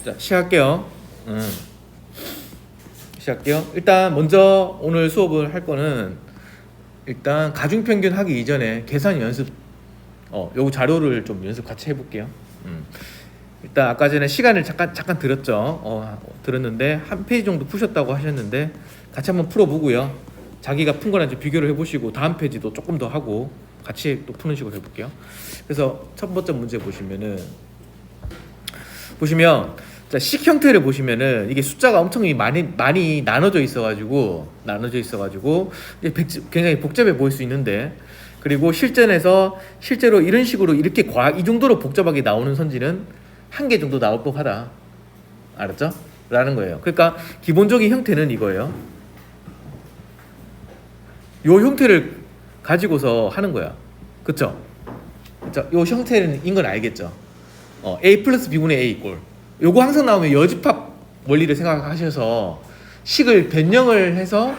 자, 시작할게요. 시작할게요. 일단 먼저 오늘 수업을 할 거는 일단 가중평균 하기 이전에 계산 연습 요거 자료를 좀 연습 같이 해볼게요. 일단 아까 전에 시간을 잠깐 들었죠. 들었는데 한 페이지 정도 푸셨다고 하셨는데 같이 한번 풀어보고요. 자기가 푼 거랑 좀 비교를 해보시고 다음 페이지도 조금 더 하고 같이 또 푸는 식으로 해볼게요. 그래서 첫 번째 문제 보시면 자, 식 형태를 보시면은 이게 숫자가 엄청 많이 나눠져 있어가지고 굉장히 복잡해 보일 수 있는데, 그리고 실제로 이런 식으로 이렇게 이 정도로 복잡하게 나오는 선지는 한 개 정도 나올 법하다. 알았죠? 라는 거예요. 그러니까 기본적인 형태는 이거예요. 요 형태를 가지고서 하는 거야. 그쵸? 자, 요 형태인 건 알겠죠? A 플러스 B분의 A 이꼴. 요거 항상 나오면 여집합 원리를 생각하셔서 식을 변형을 해서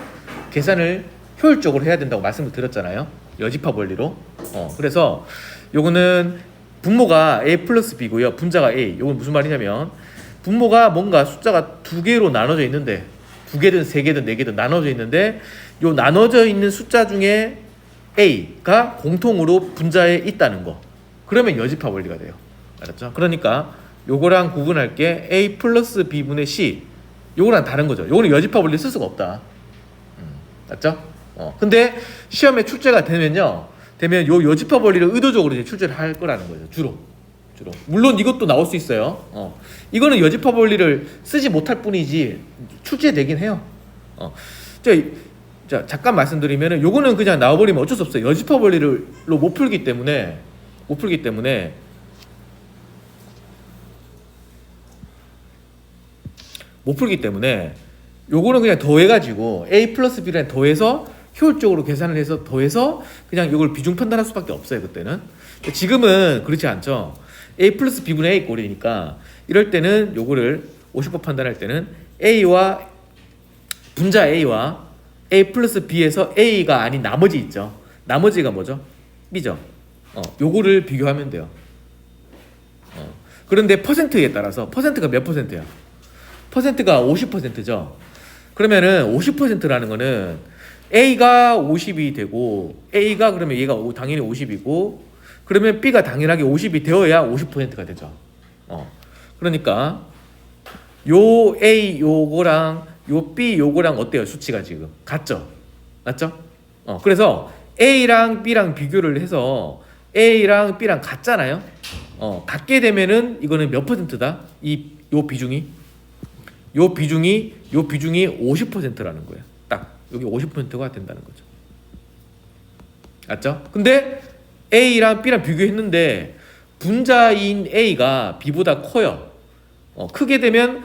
계산을 효율적으로 해야 된다고 말씀을 드렸잖아요. 여집합 원리로. 그래서 요거는 분모가 A 플러스 B고요. 분자가 A. 요건 무슨 말이냐면 분모가 뭔가 숫자가 두 개로 나눠져 있는데, 두 개든 세 개든 네 개든 나눠져 있는데, 요 나눠져 있는 숫자 중에 A가 공통으로 분자에 있다는 거. 그러면 여집합 원리가 돼요. 알았죠? 그러니까 요거랑 구분할 게 A 플러스 B분의 C. 요거랑 다른 거죠. 요거는 여집합 원리 쓸 수가 없다. 맞죠? 근데 시험에 출제가 되면 요 여집합 원리를 의도적으로 이제 출제를 할 거라는 거죠. 주로. 물론 이것도 나올 수 있어요. 이거는 여집합 원리를 쓰지 못할 뿐이지 출제되긴 해요. 자, 잠깐 말씀드리면은 요거는 그냥 나와버리면 어쩔 수 없어요. 여집합 원리로 못 풀기 때문에 요거는 그냥 더해가지고 A 플러스 B랑 더해서 효율적으로 계산을 해서 더해서 그냥 이걸 비중 판단할 수밖에 없어요. 그때는. 지금은 그렇지 않죠. A 플러스 B분의 A 꼴이니까 이럴 때는 요거를 50번 판단할 때는 A와 분자 A와 A 플러스 B에서 A가 아닌 나머지 있죠. 나머지가 뭐죠? B죠. 요거를 비교하면 돼요. 그런데 퍼센트에 따라서 퍼센트가 몇 퍼센트야? 퍼센트가 50%죠. 그러면은 50%라는 거는 A가 50이 되고, A가 그러면 얘가 당연히 50이고, 그러면 B가 당연하게 50이 되어야 50%가 되죠. 그러니까 요 A 요거랑 요 B 요거랑 어때요? 수치가 지금 같죠? 맞죠? 그래서 A랑 B랑 비교를 해서 A랑 B랑 같잖아요. 같게 되면은 이거는 몇 퍼센트다? 요 비중이 50%라는 거예요. 딱 여기 50%가 된다는 거죠. 맞죠? 근데 A랑 B랑 비교했는데 분자인 A가 B보다 커요. 크게 되면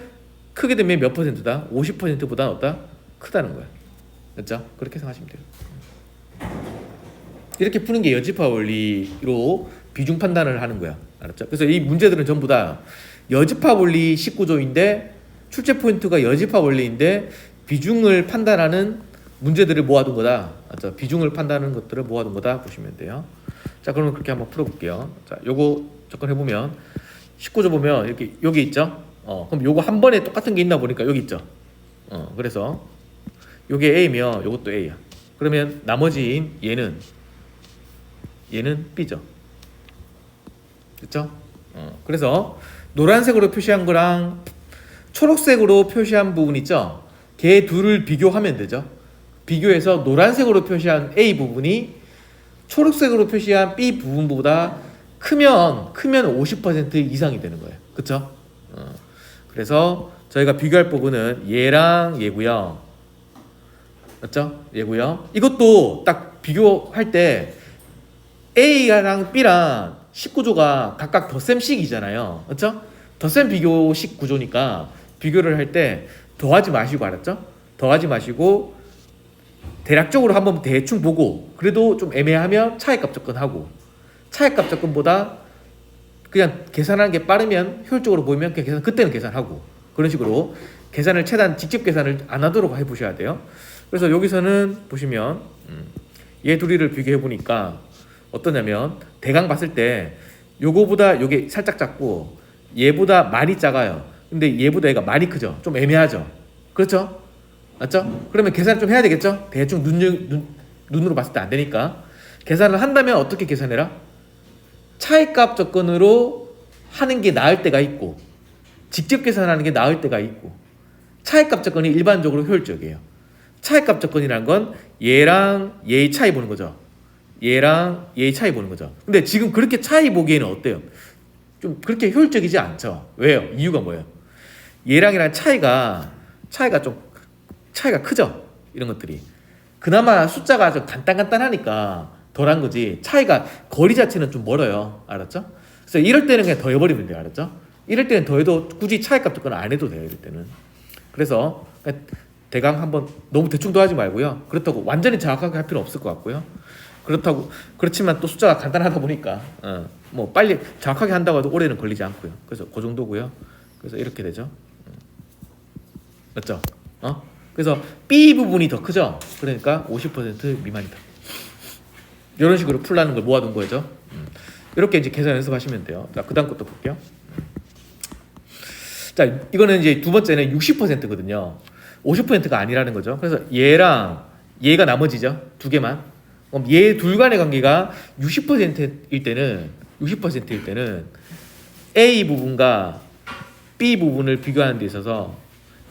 몇 퍼센트다? 50%보다 어다? 크다는 거야. 맞죠? 그렇게 생각하시면 돼요. 이렇게 푸는 게 여집합 원리로 비중 판단을 하는 거야. 알았죠? 그래서 이 문제들은 전부 다 여집합 원리 19조인데 출제 포인트가 여집합 원리인데 비중을 판단하는 문제들을 모아둔 거다. 맞죠? 비중을 판단하는 것들을 모아둔 거다 보시면 돼요. 자, 그러면 그렇게 한번 풀어볼게요. 자, 요거 접근해보면 19조 보면 이렇게 여기 있죠? 그럼 요거 한 번에 똑같은 게 있나 보니까 여기 있죠? 그래서 요게 A면 요것도 A야. 그러면 나머지인 얘는 B죠. 그쵸? 그래서 노란색으로 표시한 거랑 초록색으로 표시한 부분 있죠? 걔 둘을 비교하면 되죠. 비교해서 노란색으로 표시한 A 부분이 초록색으로 표시한 B 부분보다 크면 50% 이상이 되는 거예요. 그쵸? 그래서 저희가 비교할 부분은 얘랑 얘고요. 맞죠? 얘고요. 이것도 딱 비교할 때 A랑 B랑 19조가 각각 덧셈식이잖아요. 그렇죠? 덧셈 비교식 구조니까 비교를 할 때 더하지 마시고, 알았죠? 더하지 마시고 대략적으로 한번 대충 보고, 그래도 좀 애매하면 차이값 접근하고, 차이값 접근보다 그냥 계산하는 게 빠르면 효율적으로 보이면 그냥 그때는 계산하고, 그런 식으로 계산을 최대한 직접 계산을 안 하도록 해보셔야 돼요. 그래서 여기서는 보시면 얘 둘이를 비교해 보니까 어떠냐면 대강 봤을 때 요거보다 요게 살짝 작고 얘보다 많이 작아요. 근데 얘보다 얘가 많이 크죠. 좀 애매하죠. 그렇죠? 맞죠? 그러면 계산을 좀 해야 되겠죠? 대충 눈으로 봤을 때 안 되니까. 계산을 한다면 어떻게 계산해라? 차이값 조건으로 하는 게 나을 때가 있고 직접 계산하는 게 나을 때가 있고 차이값 조건이 일반적으로 효율적이에요. 차이값 조건이란 건 얘랑 얘의 차이 보는 거죠. 얘랑 얘의 차이 보는 거죠. 근데 지금 그렇게 차이 보기에는 어때요? 좀 그렇게 효율적이지 않죠. 왜요? 이유가 뭐예요? 얘랑이랑 차이가 좀 차이가 크죠. 이런 것들이 그나마 숫자가 좀 간단하니까 덜한 거지. 차이가 거리 자체는 좀 멀어요. 알았죠? 그래서 이럴 때는 그냥 더해버리면 돼요. 알았죠? 이럴 때는 더해도 굳이 차이값 조건 안 해도 돼요. 이럴 때는. 그래서 대강 한번 너무 대충 더하지 말고요. 그렇다고 완전히 정확하게 할 필요 없을 것 같고요. 그렇지만 또 숫자가 간단하다 보니까 뭐 빨리 정확하게 한다고 해도 오래는 걸리지 않고요. 그래서 그 정도고요. 그래서 이렇게 되죠. 맞죠? 그래서 B 부분이 더 크죠. 그러니까 50% 미만이다. 이런 식으로 풀라는 걸 모아둔 거죠. 이렇게 이제 계산 연습하시면 돼요. 자, 그다음 것도 볼게요. 자, 이거는 이제 두 번째는 60%거든요. 50%가 아니라는 거죠. 그래서 얘랑 얘가 나머지죠. 두 개만. 그럼 얘 둘 간의 관계가 60%일 때는 A 부분과 B 부분을 비교하는 데 있어서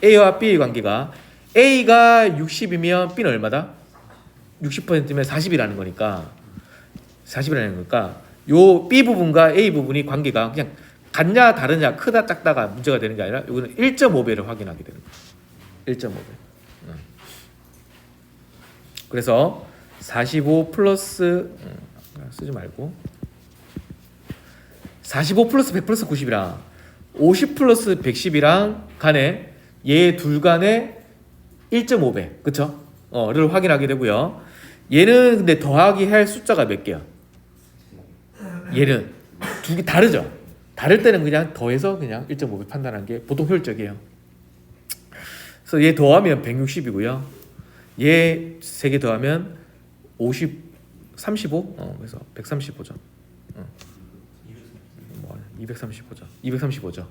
A와 B의 관계가 A가 60이면 B는 얼마다? 60%면 40이라는 거니까 요 B 부분과 A 부분이 관계가 그냥 같냐 다르냐 크다 작다가 문제가 되는 게 아니라 여기는 1.5배를 확인하게 되는 거예요. 1.5배. 그래서 45 플러스 쓰지 말고 45 플러스 100 플러스 90이랑 50 플러스 110이랑 간에 얘 둘 간에 1.5배 그쵸? 를 확인하게 되고요. 얘는 근데 더하기 할 숫자가 몇 개야? 얘는 두 개 다르죠? 다를 때는 그냥 더해서 그냥 1.5배 판단하는 게 보통 효율적이에요. 그래서 얘 더하면 160이고요. 얘 세 개 더하면 35? 그래서 135죠. 235죠.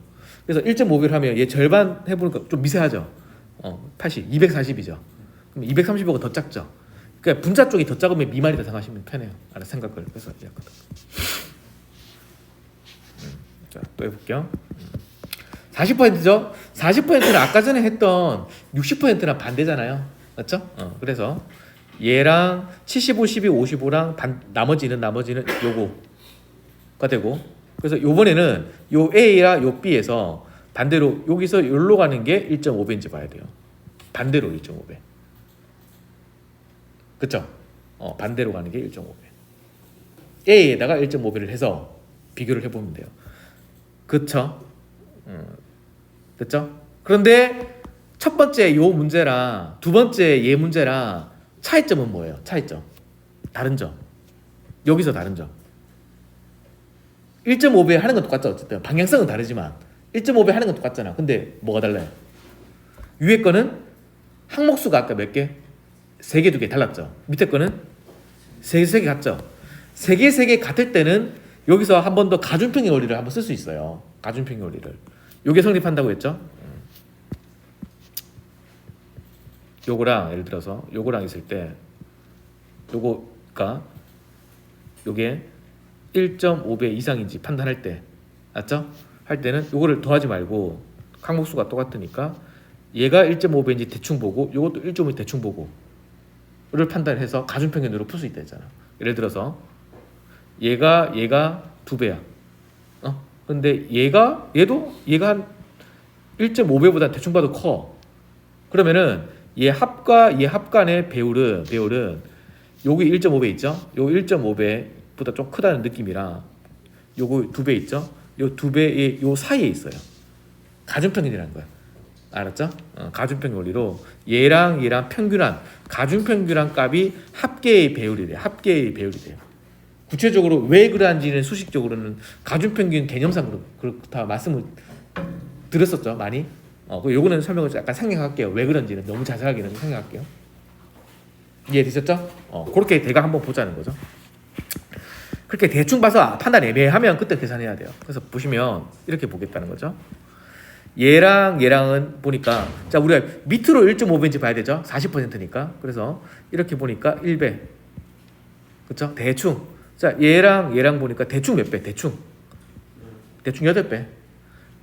그래서 1.5배를 하면 얘 절반 해보니까 좀 미세하죠. 80, 240이죠. 그럼 235가 더 작죠. 그러니까 분자 쪽이 더 작으면 미만이다 생각하시면 편해요. 알아 생각을 해서 약간. 자, 또 해볼게요. 40%죠. 40%는 아까 전에 했던 60%랑 반대잖아요. 맞죠? 그래서 얘랑 75, 12, 55랑 나머지는 요거가 되고 그래서 요번에는 요 A랑 요 B에서 반대로 여기서 여기로 가는 게 1.5배인지 봐야 돼요. 반대로 1.5배. 그쵸? 반대로 가는 게 1.5배. A에다가 1.5배를 해서 비교를 해보면 돼요. 그쵸? 됐죠? 그런데 첫 번째 요 문제랑 두 번째 얘 문제랑 차이점은 뭐예요? 차이점. 다른 점. 여기서 다른 점. 1.5배 하는 건 똑같죠. 어쨌든 방향성은 다르지만 1.5배 하는 건 똑같잖아. 근데 뭐가 달라요? 위에 거는 항목수가 아까 몇 개? 3개, 2개 달랐죠. 밑에 거는 3개 같죠. 3개 같을 때는 여기서 한 번 더 가중평의 원리를 한번 쓸 수 있어요. 가중평의 원리를. 요게 성립한다고 했죠. 요거랑 예를 들어서 요거랑 있을 때 요거가 요게 1.5배 이상인지 판단할 때 맞죠? 할 때는 요거를 더하지 말고 항목수가 똑같으니까 얘가 1.5배인지 대충 보고 요것도 1.5배 대충 보고 를 판단해서 가중평균으로 풀 수 있다 했잖아. 예를 들어서 얘가 2배야. 근데 얘가 한 1.5배보다 대충 봐도 커. 그러면은 얘 합과 얘 합간의 배율은 여기 1.5배 있죠? 요 1.5배보다 좀 크다는 느낌이랑 요거 2배 있죠? 요 2배의 요 사이에 있어요. 가중평균이라는 거야. 알았죠? 가중평균 원리로 얘랑 평균한 가중평균한 값이 합계의 배율이래요. 합계의 배율이 돼요. 구체적으로 왜 그러한지는 수식적으로는 가중평균 개념상으로 그렇다 말씀을 드렸었죠. 많이. 요거는 설명을 약간 생략할게요. 왜 그런지는 너무 자세하게는 생략할게요. 이해되셨죠? 그렇게 대강 한번 보자는 거죠. 그렇게 대충 봐서 판단 애매하면 그때 계산해야 돼요. 그래서 보시면 이렇게 보겠다는 거죠. 얘랑 얘랑은 보니까 자 우리가 밑으로 1.5배인지 봐야 되죠. 40%니까. 그래서 이렇게 보니까 1배. 그쵸? 대충. 자 얘랑 얘랑 보니까 대충 몇 배? 대충 8배.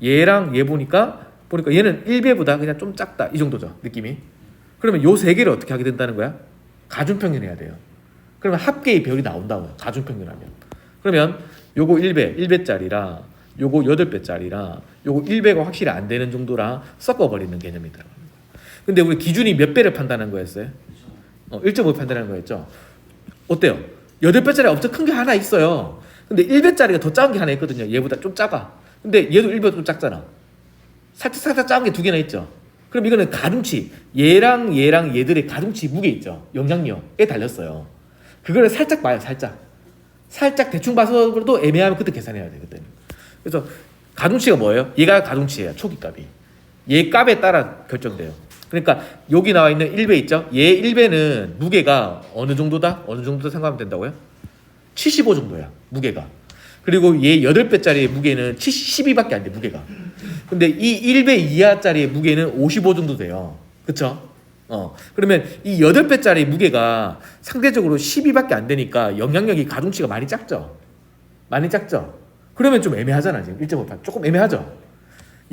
얘랑 얘 보니까 얘는 1배보다 그냥 좀 작다. 이 정도죠. 느낌이. 그러면 요 세 개를 어떻게 하게 된다는 거야? 가중평균 해야 돼요. 그러면 합계의 비율이 나온다고요. 가중평균하면. 그러면 요거 1배짜리라 요거 8배짜리라 요거 1배가 확실히 안 되는 정도라 섞어버리는 개념이다. 근데 우리 기준이 몇 배를 판단한 거였어요? 1.5 판단하는 거였죠. 어때요? 8배짜리 엄청 큰 게 하나 있어요. 근데 1배짜리가 더 작은 게 하나 있거든요. 얘보다 좀 작아. 근데 얘도 1배보다 좀 작잖아. 살짝 작은 게 두 개나 있죠. 그럼 이거는 가중치, 얘랑 얘들의 가중치 무게 있죠. 영향력에 달렸어요. 그거를 살짝 봐요. 살짝 대충 봐서도 애매하면 그때 계산해야 돼. 그때는. 그래서 가중치가 뭐예요? 얘가 가중치예요. 초기 값이. 얘 값에 따라 결정돼요. 그러니까 여기 나와 있는 1배 있죠? 얘 1배는 무게가 어느 정도다? 어느 정도 생각하면 된다고요? 75 정도야. 무게가. 그리고 얘 8배짜리 무게는 12밖에 안 돼. 무게가. 근데 이 1배 이하짜리 무게는 55 정도 돼요. 그쵸? 그러면 이 8배짜리 무게가 상대적으로 12밖에 안 되니까 영향력이 가중치가 많이 작죠? 많이 작죠? 그러면 좀 애매하잖아. 지금 1.58 조금 애매하죠?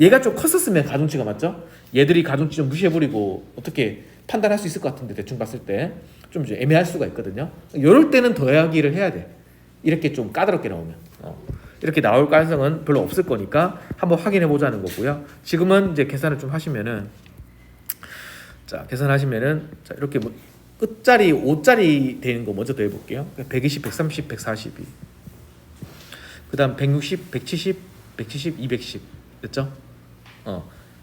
얘가 좀 컸었으면 가중치가 맞죠? 얘들이 가중치 좀 무시해버리고 어떻게 판단할 수 있을 것 같은데 대충 봤을 때 좀 애매할 수가 있거든요. 이럴 때는 더하기를 해야 돼. 이렇게 좀 까다롭게 나오면 이렇게 나올 가능성은 별로 없을 거니까 한번 확인해 보자는 거고요. 지금은 이제 계산을 좀 하시면은 자 자 이렇게 뭐 끝자리 5짜리 되는 거 먼저 더 해볼게요. 120, 130, 142. 그다음 160, 170, 170, 210 됐죠?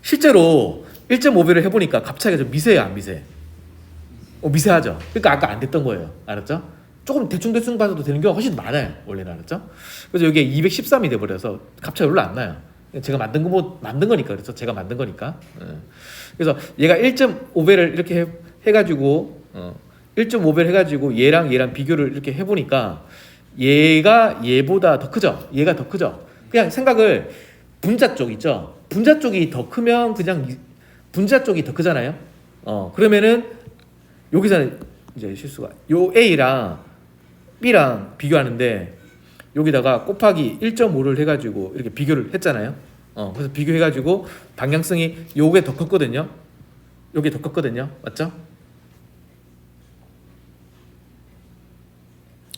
실제로 1.5배를 해보니까 값차이가 좀 미세해요, 안 미세? 미세하죠. 그러니까 아까 안 됐던 거예요. 알았죠? 조금 대충 봐도 되는 경우가 훨씬 많아요. 원래는 알았죠? 그래서 여기에 213이 돼버려서 값차이 별로 안 나요. 제가 만든 거니까 그렇죠. 제가 만든 거니까. 그래서 얘가 1.5배를 이렇게 해가지고 1.5배를 해가지고 얘랑 비교를 이렇게 해보니까 얘가 얘보다 더 크죠. 얘가 더 크죠. 그냥 생각을 분자 쪽 있죠. 분자 쪽이 더 크면 그냥 분자 쪽이 더 크잖아요. 그러면은 여기서는 이제 실수가 요 A랑 B랑 비교하는데 여기다가 곱하기 1.5를 해가지고 이렇게 비교를 했잖아요. 그래서 비교해가지고 방향성이 요게 더 컸거든요. 요게 더 컸거든요. 맞죠?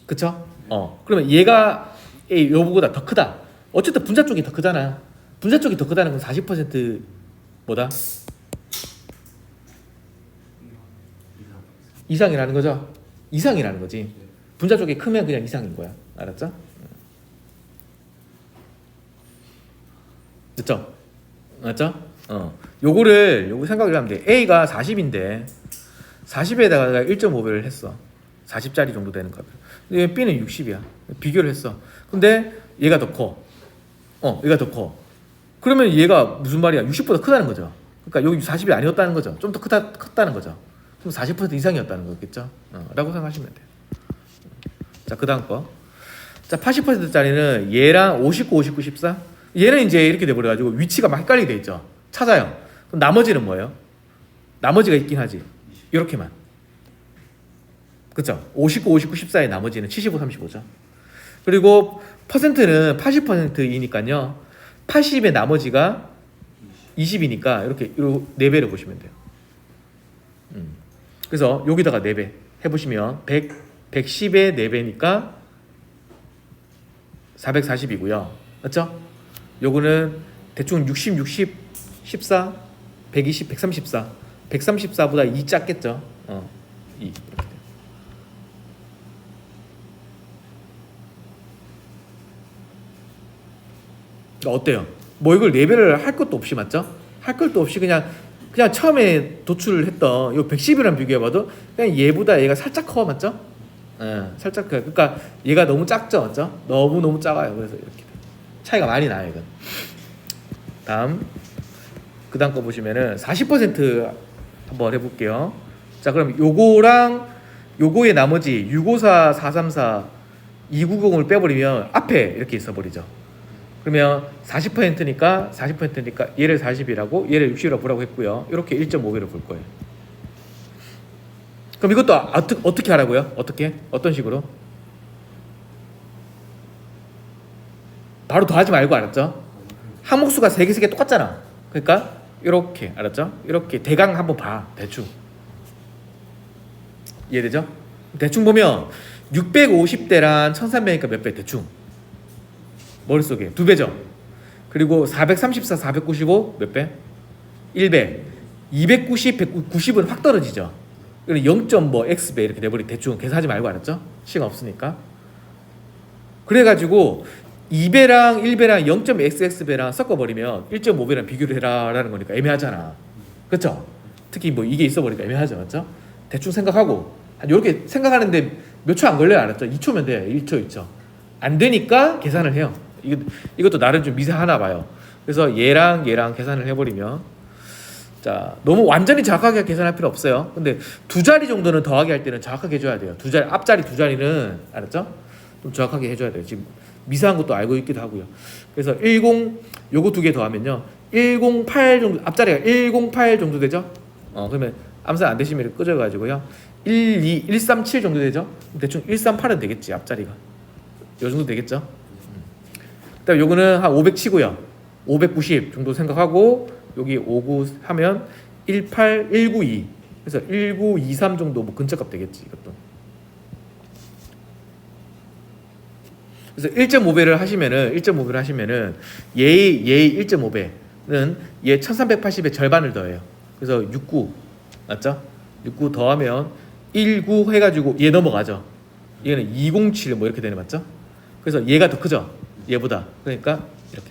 그쵸? 그러면 얘가 요보다 더 크다. 어쨌든 분자 쪽이 더 크잖아. 분자 쪽이 더 크다는 건 40% 뭐다? 이상이라는 거죠? 이상이라는 거지. 분자 쪽이 크면 그냥 이상인 거야. 알았죠? 됐죠? 맞죠? 요거 생각을 하면 돼. A가 40인데 40에다가 1.5배를 했어. 40짜리 정도 되는 값을. 근데 B는 60이야. 비교를 했어. 근데 얘가 더 커. 얘가 더 커. 그러면 얘가 무슨 말이야? 60보다 크다는 거죠. 그러니까 여기 40이 아니었다는 거죠. 좀 더 컸다는 거죠. 그럼 40% 이상이었다는 거겠죠? 라고 생각하시면 돼요. 자, 그 다음 거. 자, 80%짜리는 얘랑 59, 59, 14. 얘는 이제 이렇게 돼버려가지고 위치가 막 헷갈리게 돼 있죠. 찾아요. 그럼 나머지는 뭐예요? 나머지가 있긴 하지. 이렇게만. 그쵸? 59, 59, 14의 나머지는 75, 35죠. 그리고 퍼센트는 80%이니까요. 80의 나머지가 20이니까 이렇게 4배를 보시면 돼요. 그래서 여기다가 4배 해보시면 110의 4배니까 440이고요. 맞죠? 요거는 대충 60, 60, 14, 120, 134. 134보다 2 작겠죠? 2. 이렇게 돼요. 어때요? 뭐 이걸 4배를 할 것도 없이 맞죠? 할 것도 없이 그냥 처음에 도출을 했던 요 110이랑 비교해봐도 그냥 얘보다 얘가 살짝 커 맞죠? 살짝 커요. 그러니까 얘가 너무 작죠, 맞죠? 너무 작아요. 그래서 이렇게 차이가 많이 나요, 이건. 다음 그다음 거 보시면은 40% 한번 해볼게요. 자, 그럼 요거랑 요거의 나머지 654, 434, 290을 빼버리면 앞에 이렇게 있어버리죠. 그러면 40%니까 얘를 40이라고 얘를 60이라고 보라고 했고요. 이렇게 1.5배로 볼 거예요. 그럼 이것도 어떻게 하라고요? 어떤 식으로? 바로 더하지 말고, 알았죠? 항목수가 3개 똑같잖아. 그러니까 이렇게, 알았죠? 이렇게 대강 한번 봐. 대충 이해되죠? 대충 보면 650대랑 1300이니까 몇 배? 대충 머릿속에 2배죠. 그리고 434, 495 몇 배? 1배. 290, 190은 확 떨어지죠. 그리고 0.x배 이렇게 돼버리. 대충 계산하지 말고, 알았죠? 시간 없으니까. 그래가지고 2배랑 1배랑 0.xx배랑 섞어버리면 1.5배랑 비교를 해라라는 거니까 애매하잖아. 그렇죠? 특히 뭐 이게 있어버리니까 애매하죠. 맞죠? 대충 생각하고 한 이렇게 생각하는데 몇 초 안 걸려요. 알았죠? 2초면 돼. 1초 2초. 안 되니까 계산을 해요. 이것도 나름 좀 미세하나 봐요. 그래서 얘랑 계산을 해버리면, 자, 너무 완전히 정확하게 계산할 필요 없어요. 근데 2자리 정도는 더하기 할 때는 정확하게 해줘야 돼요. 앞자리 2자리는, 알았죠? 좀 정확하게 해줘야 돼요. 지금 미세한 것도 알고 있기도 하고요. 그래서 10 요거 2개 더하면요 108 정도, 앞자리가 108 정도 되죠. 그러면 암산 안 되시면 이렇게 끄져가지고요 137 정도 되죠. 대충 138은 되겠지. 앞자리가 요 정도 되겠죠. 그다음 요거는 한 500 치고요 590 정도 생각하고 여기 59 하면 18192, 그래서 1923 정도 뭐 근처값 되겠지. 이것도. 그래서 1.5배를 하시면은 얘의 1.5배는 얘 1380의 절반을 더해요. 그래서 69 맞죠? 69 더하면 19 해가지고 얘 넘어가죠. 얘는 207 뭐 이렇게 되네. 맞죠? 그래서 얘가 더 크죠? 얘보다. 그러니까 이렇게.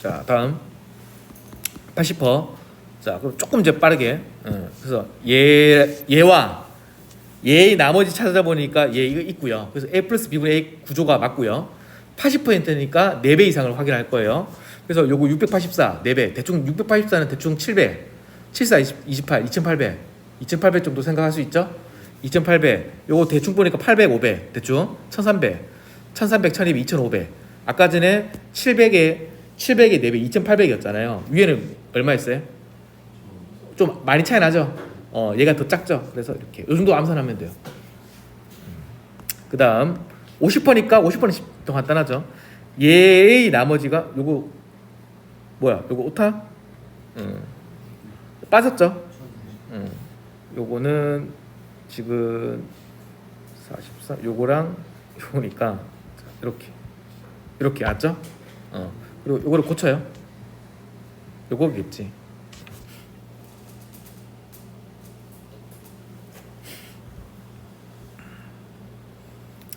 자, 다음 80%. 자, 그럼 조금 이제 빠르게. 그래서 얘와 얘의 나머지 찾아보니까 얘 이거 있고요. 그래서 A 플러스 B분의 A 구조가 맞고요. 80%니까 4배 이상을 확인할 거예요. 그래서 요거 684 4배. 대충 684는 대충 7배. 74 28 2800. 2800 정도 생각할 수 있죠? 2800. 요거 대충 보니까 800 5배. 대충 1300. 1300 1200 2500. 아까 전에 700에 4배 2800이었잖아요. 위에는 얼마였어요? 좀 많이 차이 나죠? 얘가 더 작죠. 그래서 이렇게 이 정도 암산하면 돼요. 그 다음 50%니까 50%는 더 간단하죠. 얘의 나머지가 요거 뭐야? 요거 오타? 빠졌죠? 요거는 지금 44 요거랑 요거니까 이렇게 맞죠? 그리고 요거를 고쳐요. 요거겠지.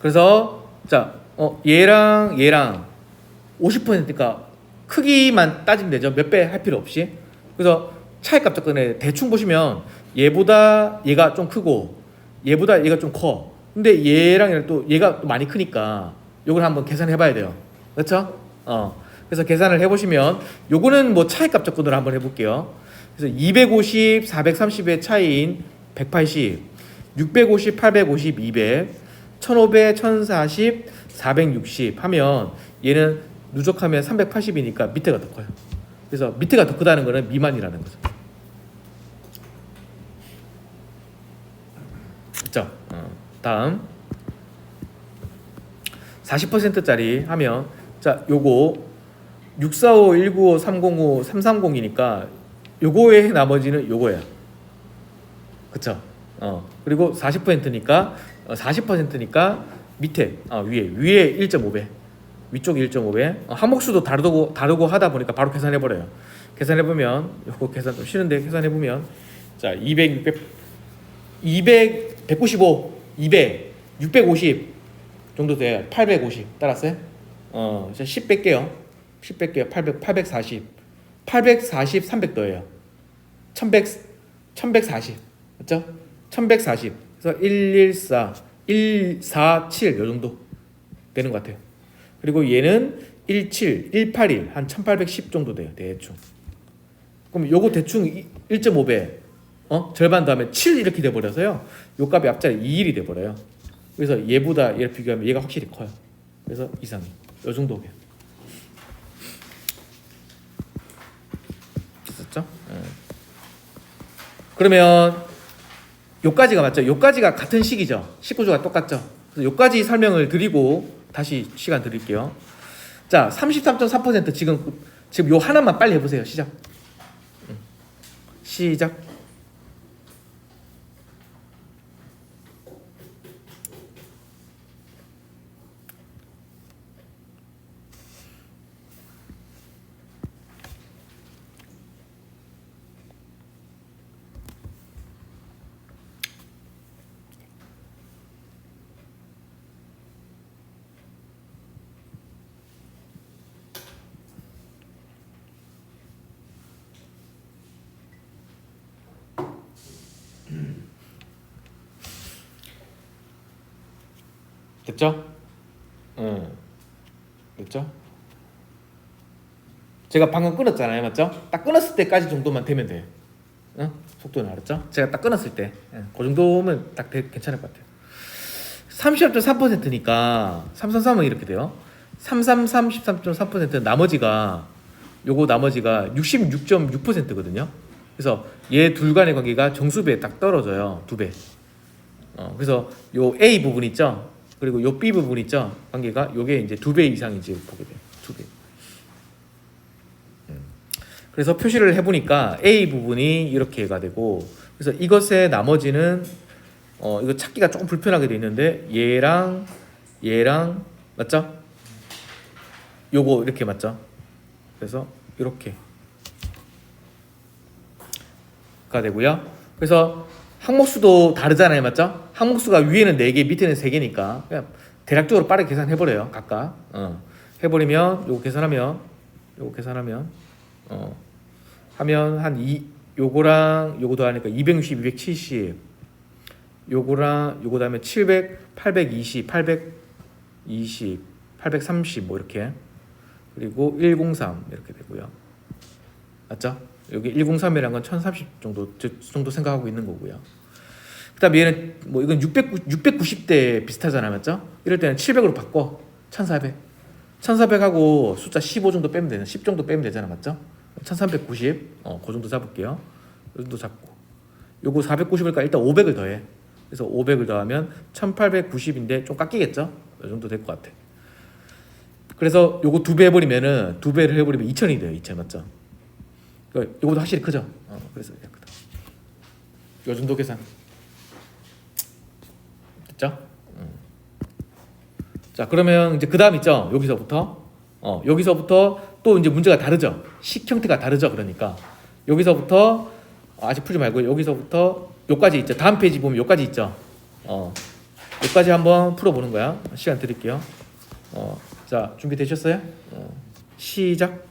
그래서 자, 얘랑 50%니까 크기만 따지면 되죠. 몇 배 할 필요 없이. 그래서 차이값 접근에 대충 보시면 얘보다 얘가 좀 크고 얘보다 얘가 좀 커. 근데 얘랑 또 얘가 또 많이 크니까 요걸 한번 계산해 봐야 돼요. 그렇죠? 그래서 계산을 해 보시면 요거는 뭐 차이값 접근으로 한번 해 볼게요. 그래서 250, 430의 차이인 180, 650, 850, 200, 1500, 1040, 460 하면 얘는 누적하면 380이니까 밑에가 더 커요. 그래서 밑에가 더 크다는 거는 미만이라는 거죠. 그렇죠? 다음 40%짜리 하면 자, 요거 645, 195, 305, 330이니까 요거의 나머지는 요거야. 그쵸? 그리고 40%니까 밑에 위에 1.5배, 위쪽에 1.5배. 항목수도 다르고 하다 보니까 바로 계산해 버려요. 계산해 보면 요거 계산 좀 쉬운데 계산해 보면 자 200, 195, 200, 650 정도 돼요. 850 따랐어요? 이제 10 뺄게요. 840, 300 더해요. 1140 맞죠? 1140. 그래서 114, 147 요 정도 되는 것 같아요. 그리고 얘는 17, 181 한 1810 정도 돼요. 대충. 그럼 요거 대충 1.5배 절반 더하면 7 이렇게 돼 버려서요. 요 값이 앞자리 21이 돼 버려요. 그래서 얘보다 얘를 비교하면 얘가 확실히 커요. 그래서 이상이. 요 정도면. 됐었죠? 그러면 요까지가 맞죠? 요까지가 같은 식이죠. 식구조가 똑같죠. 그래서 요까지 설명을 드리고 다시 시간 드릴게요. 자, 33.4% 지금 요 하나만 빨리 해보세요. 시작. 시작. 됐죠? 됐죠? 제가 방금 끊었잖아요, 맞죠? 딱 끊었을 때까지 정도만 되면 돼요. 속도는 알았죠? 제가 딱 끊었을 때, 그 정도면 딱 괜찮을 것 같아요. 33.3%니까 333은 이렇게 돼요. 333 13.3% 나머지가 66.6%거든요. 그래서 얘 둘 간의 관계가 정수배에 딱 떨어져요. 2배. 그래서 요 A 부분 있죠? 그리고 요 B 부분 있죠? 관계가 요게 이제 2배 이상인지 보게 돼요. 2배. 그래서 표시를 해보니까 A 부분이 이렇게가 되고, 그래서 이것의 나머지는 이거 찾기가 조금 불편하게 돼 있는데 얘랑 맞죠? 요거 이렇게 맞죠? 그래서 이렇게가 되고요. 그래서 항목수도 다르잖아요, 맞죠? 항목수가 위에는 4개, 밑에는 3개니까 그냥 대략적으로 빠르게 계산해버려요, 각각. 해버리면 요거 계산하면 하면 한 요거랑 요거 더하니까 260, 270. 요거랑 요거 다음에 700, 820, 820, 830 뭐 이렇게. 그리고 103 이렇게 되고요. 맞죠? 여기 103이란 건 1030 정도 생각하고 있는 거고요. 그다음에 얘는 뭐 이건 690대 비슷하잖아요, 맞죠? 이럴 때는 700으로 바꿔. 1400. 1400하고 숫자 15 정도 빼면 되잖아. 10 정도 빼면 되잖아, 맞죠? 1390. 그 정도 잡을게요. 이 정도 잡고. 요거 490일까 일단 500을 더해. 그래서 500을 더하면 1890인데 좀 깎이겠죠? 이 정도 될 것 같아. 그래서 요거 2배 해버리면은 2배를 해버리면 2000이 돼요. 2000 맞죠? 요거도 확실히 크죠? 그래서 크다. 요 정도 계산. 됐죠? 자, 그러면 이제 그 다음 있죠? 여기서부터 또 이제 문제가 다르죠? 식 형태가 다르죠? 그러니까 여기서부터 아직 풀지 말고 여기서부터 요까지 있죠? 다음 페이지 보면 요까지 있죠? 요까지 한번 풀어보는 거야. 시간 드릴게요. 자, 준비되셨어요? 시작.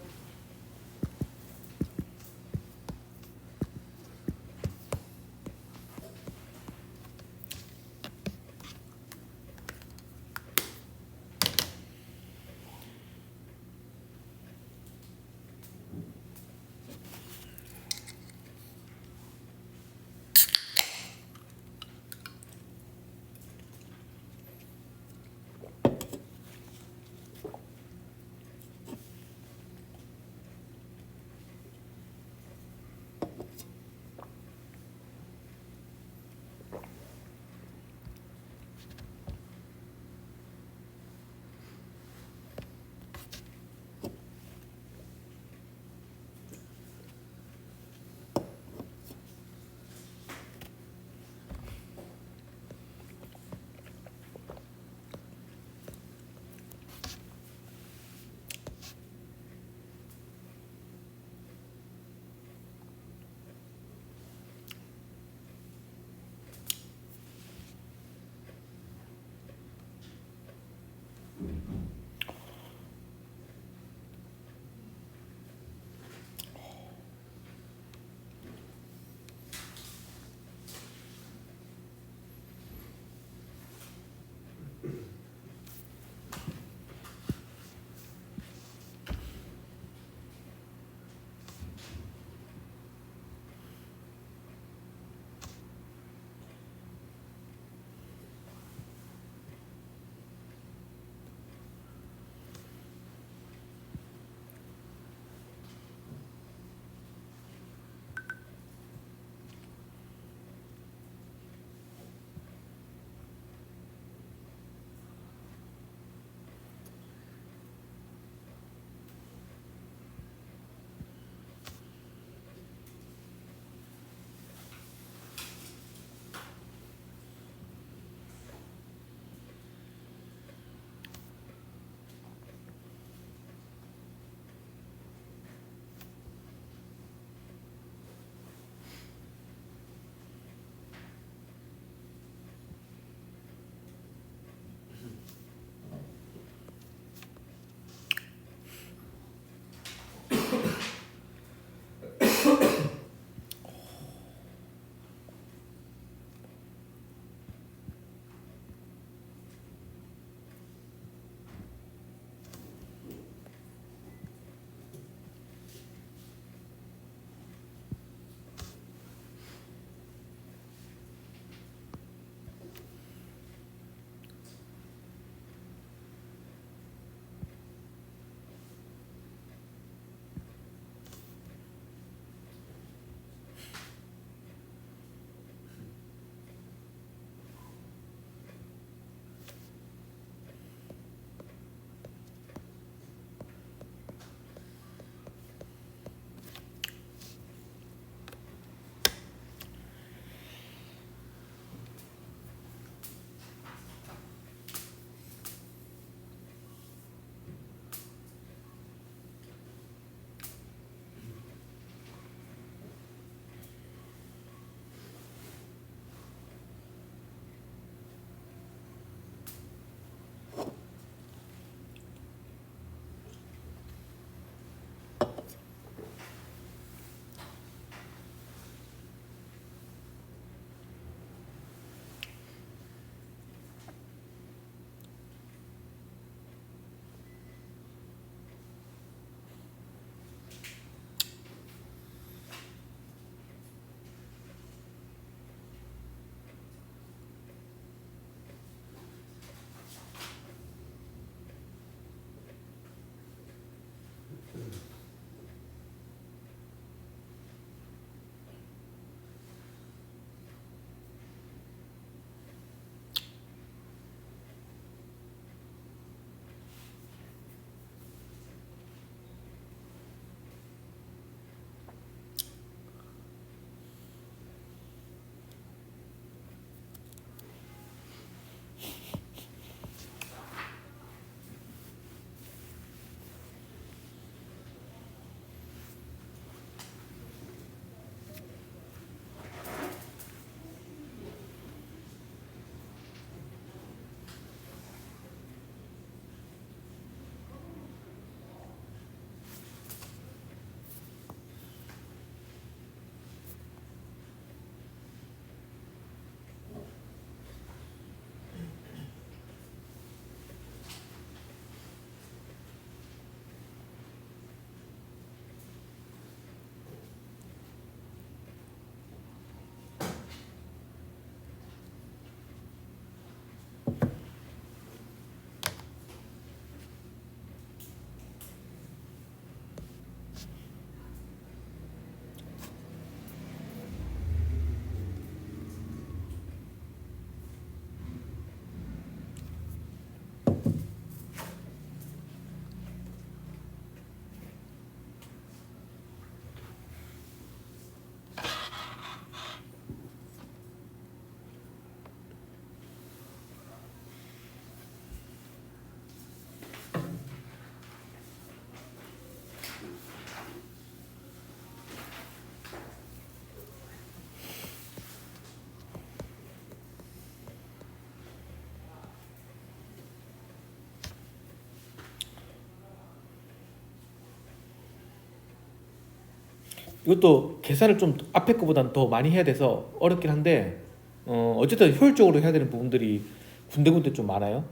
이것도 계산을 좀 앞에 거보다는 더 많이 해야 돼서 어렵긴 한데 어쨌든 효율적으로 해야 되는 부분들이 군데군데 좀 많아요.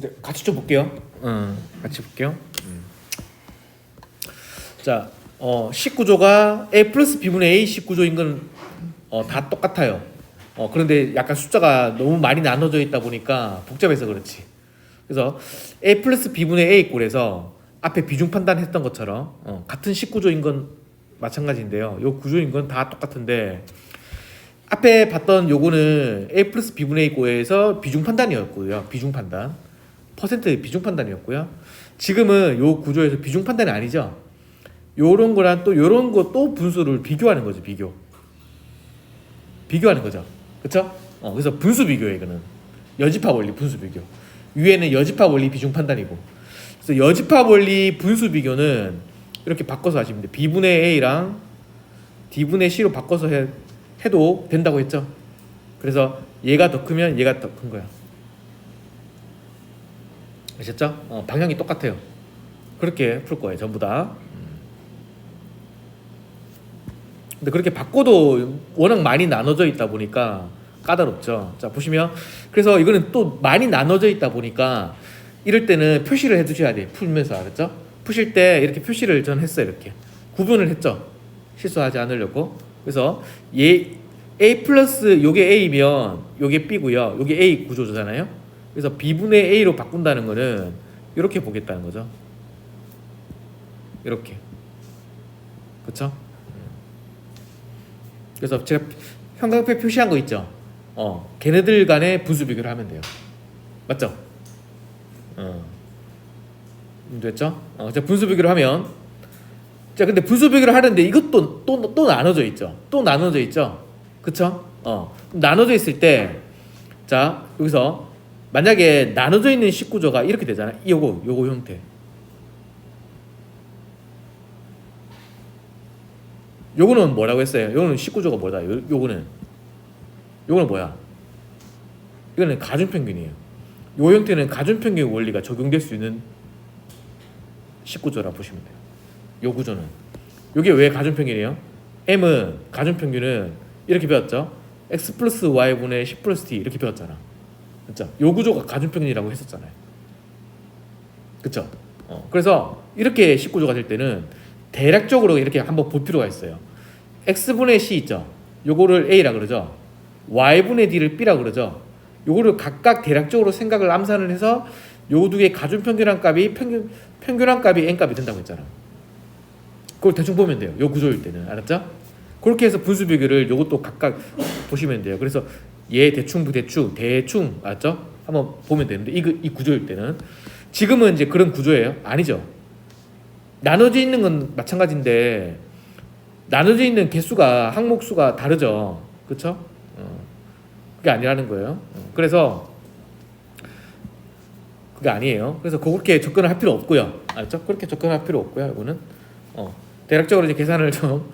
네, 같이 좀 볼게요. 같이 볼게요. 자, 식 구조가 A 플러스 B분의 A 식 구조인 건 다 똑같아요. 그런데 약간 숫자가 너무 많이 나눠져 있다 보니까 복잡해서 그렇지. 그래서 A 플러스 B분의 A 꼴에서 앞에 비중 판단했던 것처럼 같은 식 구조인 건 마찬가지인데요. 요 구조인 건 다 똑같은데 앞에 봤던 요거는 A 플러스 B분의 A 꼴에서 비중 판단이었고요. 비중 판단. 퍼센트 비중 판단이었고요. 지금은 요 구조에서 비중 판단이 아니죠. 요런 거랑 또 요런 거 또 분수를 비교하는 거죠. 비교하는 거죠. 그쵸? 그래서 분수 비교예요. 이거는 여집합 원리 분수 비교. 위에는 여집합 원리 비중 판단이고. 그래서 여집합 원리 분수 비교는 이렇게 바꿔서 하시면 돼요. B분의 A랑 D분의 C로 바꿔서 해도 된다고 했죠. 그래서 얘가 더 크면 얘가 더 큰 거야. 아셨죠? 방향이 똑같아요. 그렇게 풀 거예요. 전부 다. 근데 그렇게 바꿔도 워낙 많이 나눠져 있다 보니까 까다롭죠. 자, 보시면 그래서 이거는 또 많이 나눠져 있다 보니까 이럴 때는 표시를 해 두셔야 돼요. 풀면서. 알았죠? 푸실 때 이렇게 표시를 전 했어요. 이렇게 구분을 했죠. 실수하지 않으려고. 그래서 A 플러스 요게 A면 요게 B고요. 요게 A 구조잖아요. 그래서 B분의 A로 바꾼다는 거는 이렇게 보겠다는 거죠. 이렇게. 그쵸? 그래서 제가 형광펜 표시한 거 있죠? 걔네들 간의 분수 비교를 하면 돼요. 맞죠? 됐죠? 자, 분수 비교를 하면 자, 근데 분수 비교를 하는데 이것도 또 나눠져 있죠? 또 나눠져 있죠? 그쵸? 나눠져 있을 때 자, 여기서 만약에 나눠져 있는 식구조가 이렇게 되잖아요. 요거 형태. 요거는 뭐라고 했어요? 요거는 식구조가 뭐다? 요거는 뭐야? 이거는 가중평균이에요. 요 형태는 가중평균 원리가 적용될 수 있는 식구조라 보시면 돼요. 요 구조는. 요게 왜 가중평균이에요? M은 가중평균은 이렇게 배웠죠? X 플러스 Y분의 10 플러스 T 이렇게 배웠잖아. 그쵸? 요 구조가 가중평균이라고 했었잖아요. 그쵸? 그래서 이렇게 식구조가 될 때는 대략적으로 이렇게 한번 볼 필요가 있어요. X분의 C 있죠? 요거를 A라 그러죠? Y분의 D를 B라 그러죠? 요거를 각각 대략적으로 생각을 암산을 해서 요 두 개의 가중평균한 값이 평균한 값이 N값이 된다고 했잖아. 그걸 대충 보면 돼요. 요 구조일 때는. 알았죠? 그렇게 해서 분수 비교를 요것도 각각 보시면 돼요. 그래서 얘 대충 알았죠? 한번 보면 되는데 이 구조일 때는 지금은 이제 그런 구조예요? 아니죠. 나눠져 있는 건 마찬가지인데 나눠져 있는 개수가 항목수가 다르죠. 그렇죠? 그게 아니라는 거예요. 그래서 그게 아니에요. 그래서 그렇게 접근을 할 필요 없고요. 알죠? 그렇게 접근할 필요 없고요. 이거는 대략적으로 이제 계산을 좀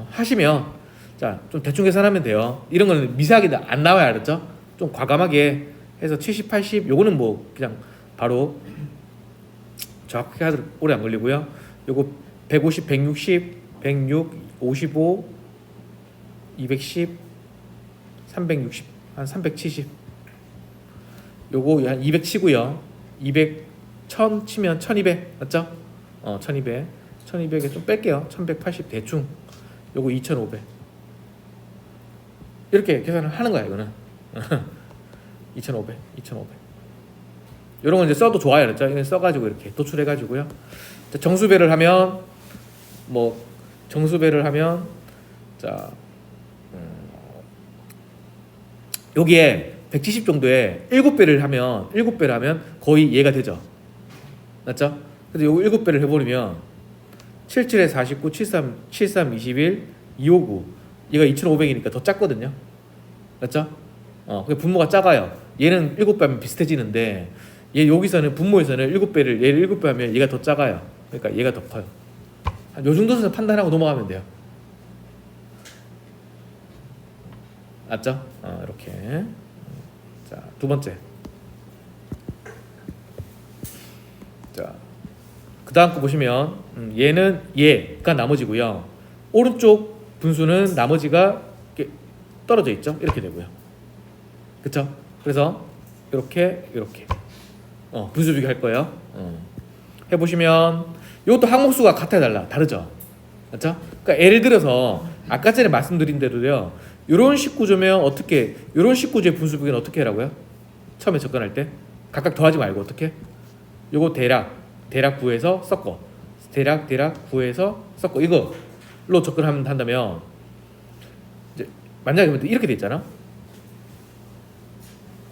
하시면 자, 좀 대충 계산하면 돼요. 이런 거는 미세하게 안 나와야 알았죠? 좀 과감하게 해서 70, 80 요거는 뭐 그냥 바로 정확하게 하도록 오래 안 걸리고요. 요거 150, 160, 106, 55, 210, 360, 한 370. 요거 한 200 치고요. 200, 1000 치면 1200 맞죠? 1200. 1200에 좀 뺄게요. 1180 대충. 요거 2500. 이렇게 계산을 하는 거야, 이거는. 2500. 이런 건 이제 써도 좋아요. 그렇죠? 이거 써가지고 이렇게 도출해가지고요. 정수배를 하면, 자, 여기에 170 정도에 7배를 하면 거의 얘가 되죠. 맞죠? 그래서 요거 7배를 해버리면 77에 49, 73, 21, 259. 얘가 2500이니까 더 작거든요. 맞죠? 그 분모가 작아요. 얘는 7배 하면 비슷해지는데 얘 여기서는 분모에서는 7배를 얘를 7배 하면 얘가 더 작아요. 그러니까 얘가 더 커요. 요 정도 선에서 판단하고 넘어가면 돼요. 맞죠? 이렇게. 자, 두 번째. 자, 그 다음 거 보시면 얘는 얘가 나머지고요. 오른쪽 분수는 나머지가 이렇게 떨어져 있죠. 이렇게 되고요. 그쵸? 그래서 이렇게 분수 비교할 거예요. 해보시면 이것도 항목수가 같아야 달라. 다르죠? 맞죠? 그러니까 예를 들어서 아까 전에 말씀드린 대로요. 이런 식 구조면 이런 식 구조의 분수 비교는 어떻게 하라고요? 처음에 접근할 때 각각 더하지 말고 어떻게? 요거 대략 구해서 섞어. 대략 구해서 섞어. 이걸로 접근한다면 이제 만약에 이렇게 돼 있잖아.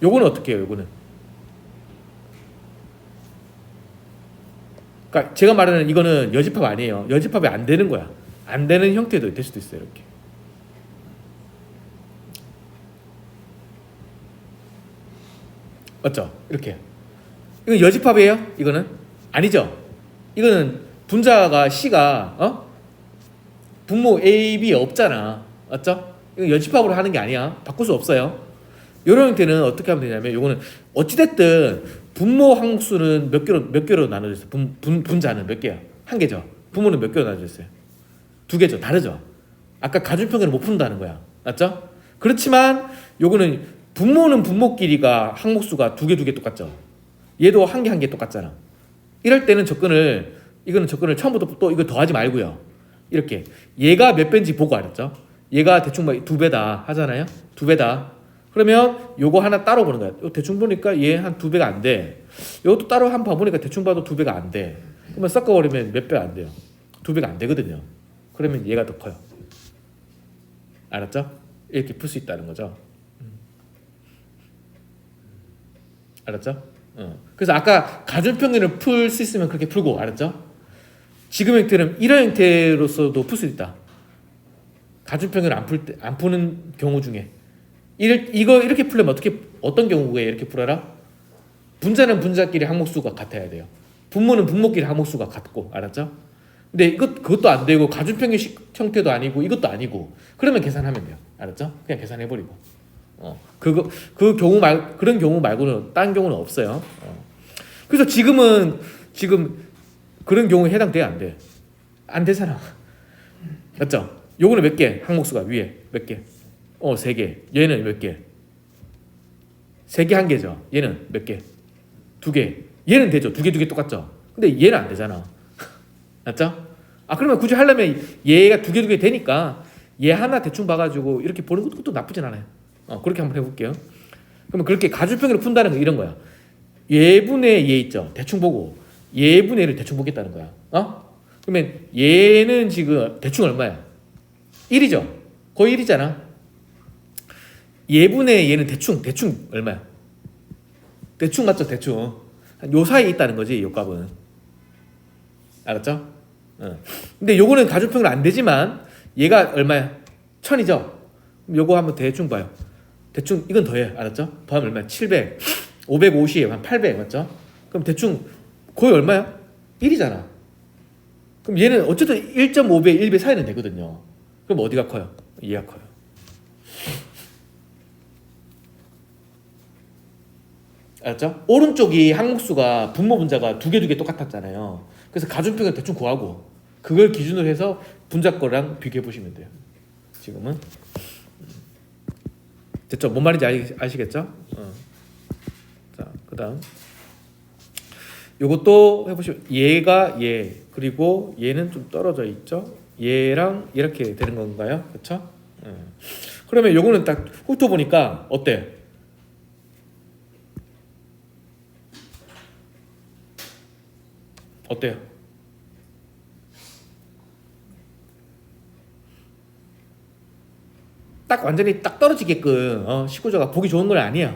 요거는 어떻게 해요? 요거는. 그러니까 제가 말하는 이거는 여집합 아니에요. 여집합이 안 되는 거야. 안 되는 형태도 될 수도 있어요. 이렇게. 맞죠? 이렇게. 이건 여집합이에요? 이거는? 아니죠? 이거는 분자가 C가 분모 A, B 없잖아. 맞죠? 이건 여집합으로 하는 게 아니야. 바꿀 수 없어요. 이런 형태는 어떻게 하면 되냐면 이거는 어찌됐든 분모 항목수는 몇 개로 나눠져 있어요. 분자는 몇 개야? 한 개죠. 분모는 몇 개로 나눠져 있어요? 두 개죠. 다르죠? 아까 가중평균을 못 푼다는 거야. 맞죠? 그렇지만 요거는 분모는 분모끼리가 항목수가 두 개 똑같죠. 얘도 한 개 똑같잖아. 이럴 때는 이거는 접근을 처음부터 또 이거 더하지 말고요. 이렇게 얘가 몇 배인지 보고 알았죠? 얘가 대충 2배다 하잖아요. 2배다. 그러면 요거 하나 따로 보는 거야. 대충 보니까 얘 한 2배가 안 돼. 요것도 따로 한 번 봐보니까 대충 봐도 2배가 안 돼. 그러면 섞어버리면 몇 배가 안 돼요? 2배가 안 되거든요. 그러면 얘가 더 커요. 알았죠? 이렇게 풀 수 있다는 거죠. 알았죠? 그래서 아까 가중평균을 풀 수 있으면 그렇게 풀고, 알았죠? 지금 형태는 이런 형태로서도 풀 수 있다. 가중평균을 안 푸는 경우 중에 이거 이렇게 풀려면 어떤 경우에 이렇게 풀어라? 분자는 분자끼리 항목수가 같아야 돼요. 분모는 분모끼리 항목수가 같고, 알았죠? 근데 그것도 안 되고 가중평균 형태도 아니고 이것도 아니고 그러면 계산하면 돼요. 알았죠? 그냥 계산해버리고. 그런 경우 말고는 다른 경우는 없어요. 그래서 지금 그런 경우에 해당돼 안 돼? 안 되잖아. 맞죠? 요거는 몇 개? 항목수가 위에 몇 개? 3개. 얘는 몇 개? 3개 한 개죠. 얘는 몇 개? 2개. 얘는 되죠. 2개 똑같죠. 근데 얘는 안 되잖아. 맞죠? 그러면 굳이 하려면 얘가 2개 되니까 얘 하나 대충 봐가지고 이렇게 보는 것도 나쁘진 않아요. 그렇게 한번 해볼게요. 그러면 그렇게 가중평균을 푼다는 거 이런 거야. 얘분의 얘 있죠. 대충 보고 얘분의 얘를 대충 보겠다는 거야. 그러면 얘는 지금 대충 얼마야? 1이죠. 거의 1이잖아. 얘분의 얘는 대충 얼마야? 대충 맞죠? 대충 요 사이에 있다는 거지. 요 값은. 알았죠? 근데 요거는 가중평균 안 되지만 얘가 얼마야? 1000이죠. 요거 한번 대충 봐요. 대충 이건 더해. 알았죠? 더하면 얼마야? 700, 550, 한 800 맞죠? 그럼 대충 거의 얼마야? 1이잖아. 그럼 얘는 어쨌든 1.5배, 1배 사이는 되거든요. 그럼 어디가 커요? 얘가 커요. 알았죠? 오른쪽이 항목수가 분모 분자가 두 개 똑같았잖아요. 그래서 가중평균 대충 구하고 그걸 기준으로 해서 분자 거랑 비교해 보시면 돼요. 지금은 됐죠? 뭔 말인지 아시겠죠? 자, 그다음 요것도 해보시면 얘가 얘 그리고 얘는 좀 떨어져 있죠. 얘랑 이렇게 되는 건가요? 그렇죠? 그러면 요거는 딱 훑어보니까 어때? 어때요? 딱 완전히 딱 떨어지게끔 식구조가 보기 좋은 건 아니야.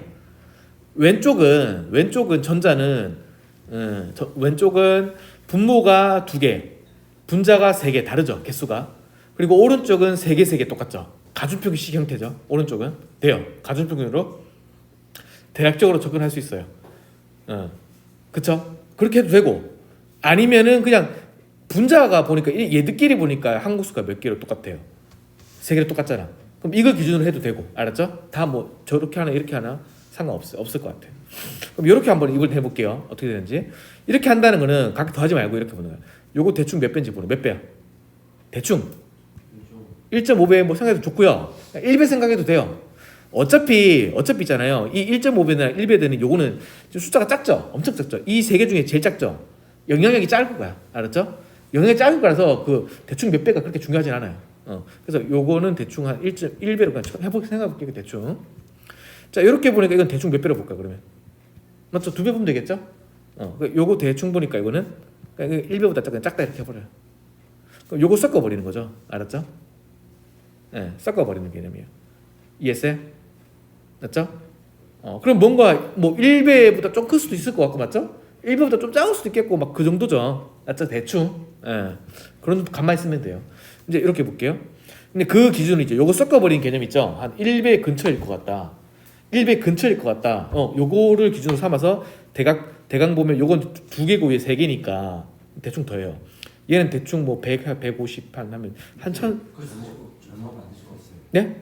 왼쪽은 전자는 왼쪽은 분모가 2개, 분자가 3개 다르죠 개수가. 그리고 오른쪽은 3개 똑같죠. 가중평균식 형태죠. 오른쪽은 돼요. 가중평균으로 대략적으로 접근할 수 있어요. 그쵸? 그렇게 해도 되고 아니면은 그냥 분자가 보니까 얘들끼리 보니까 한국수가 몇 개로 똑같아요. 3개로 똑같잖아. 그럼 이걸 기준으로 해도 되고 알았죠? 다 뭐 저렇게 하나 이렇게 하나 상관없을 것 같아요. 그럼 이렇게 한번 이걸 해볼게요. 어떻게 되는지. 이렇게 한다는 거는 각각 더하지 말고 이렇게 보는 거야. 요거 대충 몇 배인지 보는 몇 배야? 대충 1.5배 뭐 생각해도 좋고요. 1배 생각해도 돼요. 어차피 있잖아요. 이 1.5배나 1배되는 요거는 좀 숫자가 작죠. 엄청 작죠. 이 3개 중에 제일 작죠. 영향력이 짧을 거야. 알았죠? 영향력이 짧을 거라서 그 대충 몇 배가 그렇게 중요하진 않아요. 그래서 요거는 대충 한 1.1배로 그냥 생각해볼게요. 대충. 자, 이렇게 보니까 이건 대충 몇 배로 볼까 그러면? 맞죠? 2배 보면 되겠죠? 요거 대충 보니까 이거는 1배보다 작다 이렇게 해버려요. 그럼 요거 섞어버리는 거죠. 알았죠? 네, 섞어버리는 개념이에요. 이해했어요? 맞죠? 그럼 뭔가 뭐 1배보다 좀 클 수도 있을 것 같고 맞죠? 1배보다 좀 작을 수도 있겠고 막 그 정도죠. 맞죠? 대충. 그런 정도 가만히 쓰면 돼요. 이제 이렇게 볼게요. 근데 그 기준은 이제 요거 섞어버리는 개념 있죠? 한 1배 근처일 것 같다. 1배 근처일 것 같다. 요거를 기준으로 삼아서 대강 보면 요건 2개고 위에 3개니까 대충 더해요. 얘는 대충 뭐 100, 150 하면 한 1000. 그래서 잘못하면 안 되실 것 같아요. 네?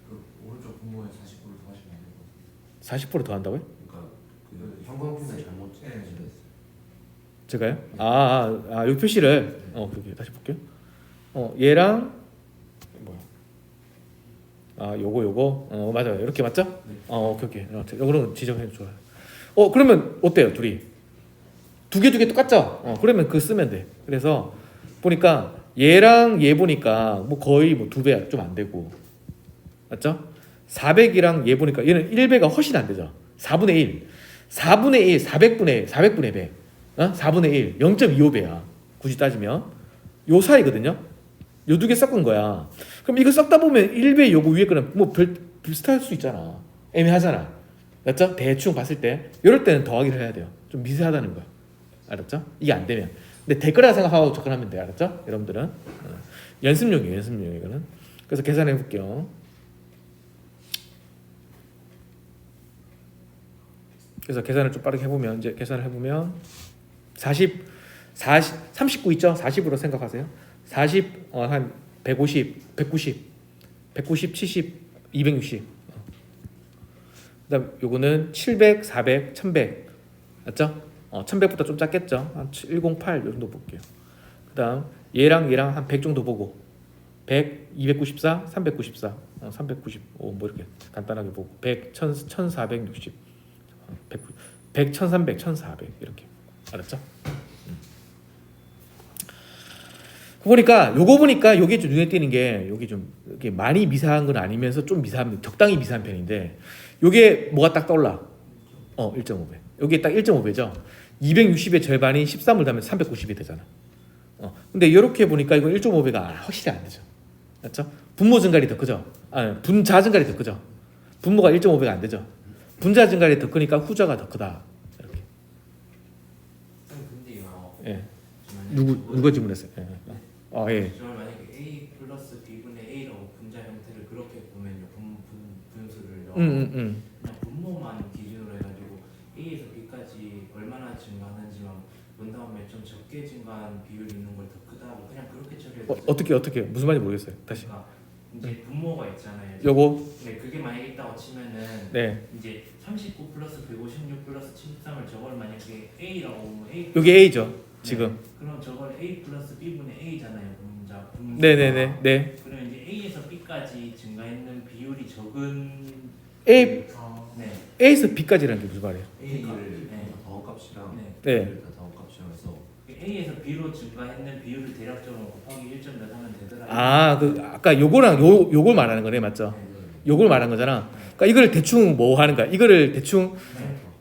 그 오른쪽 분모에 40%를 더하시면 안 되고. 40% 더한다고요? 그러니까 그 형광펜을 잘못 칠했어요. 제가요? 요 표시를 그렇게 다시 볼게요. 얘랑 뭐야? 요거 맞아요. 이렇게 맞죠? 네. 오케이. 요거는 지정해 줘요. 그러면 어때요, 둘이? 두 개 똑같죠? 그러면 그거 쓰면 돼. 그래서 보니까 얘랑 얘 보니까 뭐 거의 뭐 2배 좀 안 되고, 맞죠? 400이랑 얘 보니까 얘는 1배가 훨씬 안 되죠. 4분의 1, 400분의 100, 4분의 1, 0.25배야. 굳이 따지면 요 사이거든요. 요 2개 섞은 거야. 그럼 이거 섞다 보면 1배 요거 위에 거는 뭐 비슷할 수 있잖아. 애매하잖아. 맞죠? 대충 봤을 때 이럴 때는 더하기를 해야 돼요. 좀 미세하다는 거야. 알았죠? 이게 안 되면. 근데 될 거라 생각하고 접근하면 돼요. 알았죠? 여러분들은 연습용이에요. 이거는. 그래서 계산해 볼게요. 그래서 계산을 좀 빠르게 해보면 이제 계산을 해보면 39 있죠? 40으로 생각하세요. 40 한 150, 70, 260. 그다음 요거는 700, 400, 1100 맞죠? 1100보다 좀 작겠죠? 한 108 요 정도 볼게요. 그다음 얘랑 한 100 정도 보고 100, 294, 394, 395 뭐 이렇게 간단하게 보고 100, 1460, 100, 1300, 1400 이렇게 알았죠? 요거 보니까 요게 좀 눈에 띄는 게 요게 좀 이렇게 많이 미세한 건 아니면서 좀 적당히 미세한 편인데 요게 뭐가 딱 떠올라? 1.5배. 요게 딱 1.5배죠. 260의 절반인 13을 더하면 390이 되잖아. 근데 이렇게 보니까 이건 1.5배가 확실히 안 되죠. 맞죠? 분모 증가율이 더 크죠. 분자 증가율이 더 크죠. 분모가 1.5배가 안 되죠. 분자 증가율이 더 크니까 후자가 더 크다. 이렇게. 근데요. 예. 누가 질문했어요? 예. 저는 만약에 A 플러스 B분의 A라고 분자 형태를 그렇게 보면요. 분수를요. 그냥 분모만 기준으로 해가지고 A에서 B까지 얼마나 증가하는지만 본 다음에 좀 적게 증가한 비율이 있는 걸 더 크다고 그냥 그렇게 처리해도 어떻게 무슨 말인지 모르겠어요. 다시. 그러니까 이제 분모가 있잖아요. 요거. 네, 그게 만약에 있다고 치면은 네. 이제 39 플러스 156 플러스 73을 저걸 만약에 A라고 보면 A 요게 A죠. 지금. 네, 그럼 저걸 A 플러스 B분의 A잖아요. 분자. 네네네. 네. 그럼 이제 A에서 B까지 증가했는 비율이 적은 A 네. A에서 B까지라는 게 무슨 말이에요? A를 더 다원값이랑 네. 네. 다 다원값이랑 해서 A에서 B로 증가했는 비율을 대략적으로 곱하기 1점 몇 하면 되더라. 아, 그 아까 요거랑 요걸 말하는 거네, 맞죠? 요걸 말한 거잖아. 그러니까 이걸 대충 뭐 하는 거야? 이거를 대충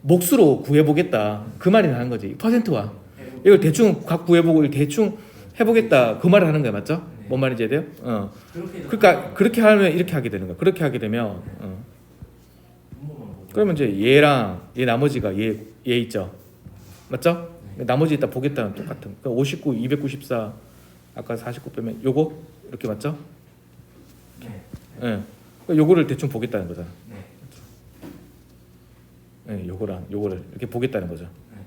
몫으로 구해보겠다. 그 말이 나는 거지. 퍼센트와 이걸 대충 각 구해보고 이걸 대충 해보겠다. 그 말을 하는 거야, 맞죠? 네. 뭔 말인지 이해돼요? 어. 그렇게 해서 그러니까 그렇게 하면 이렇게 하게 되는 거야. 그렇게 하게 되면 분모만 보고. 그러면 이제 얘랑 얘 나머지가 얘 있죠, 맞죠? 나머지 이따 보겠다는 똑같은. 그러니까 59, 294 아까 49 빼면 요거 이렇게 맞죠? 네. 예. 그러니까 요거를 대충 보겠다는 거잖아. 네. 예, 요거랑 요거를 이렇게 보겠다는 거죠. 네.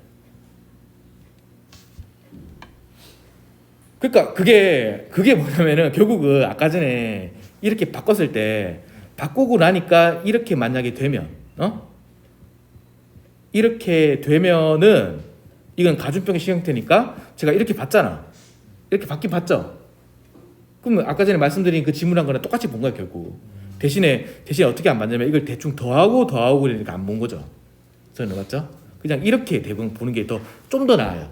그러니까 그게 뭐냐면은 결국은 아까 전에 이렇게 바꿨을 때 바꾸고 나니까 이렇게 만약에 되면 이렇게 되면은 이건 가중병의 식형태니까 제가 이렇게 봤잖아. 이렇게 받긴 봤죠. 그러면 아까 전에 말씀드린 그 질문한 거랑 똑같이 본 거야 결국. 대신에 어떻게 안 봤냐면 이걸 대충 더하고 그러니까 안 본 거죠. 저는 맞죠? 그냥 이렇게 대부분 보는 게 좀 더 나아요.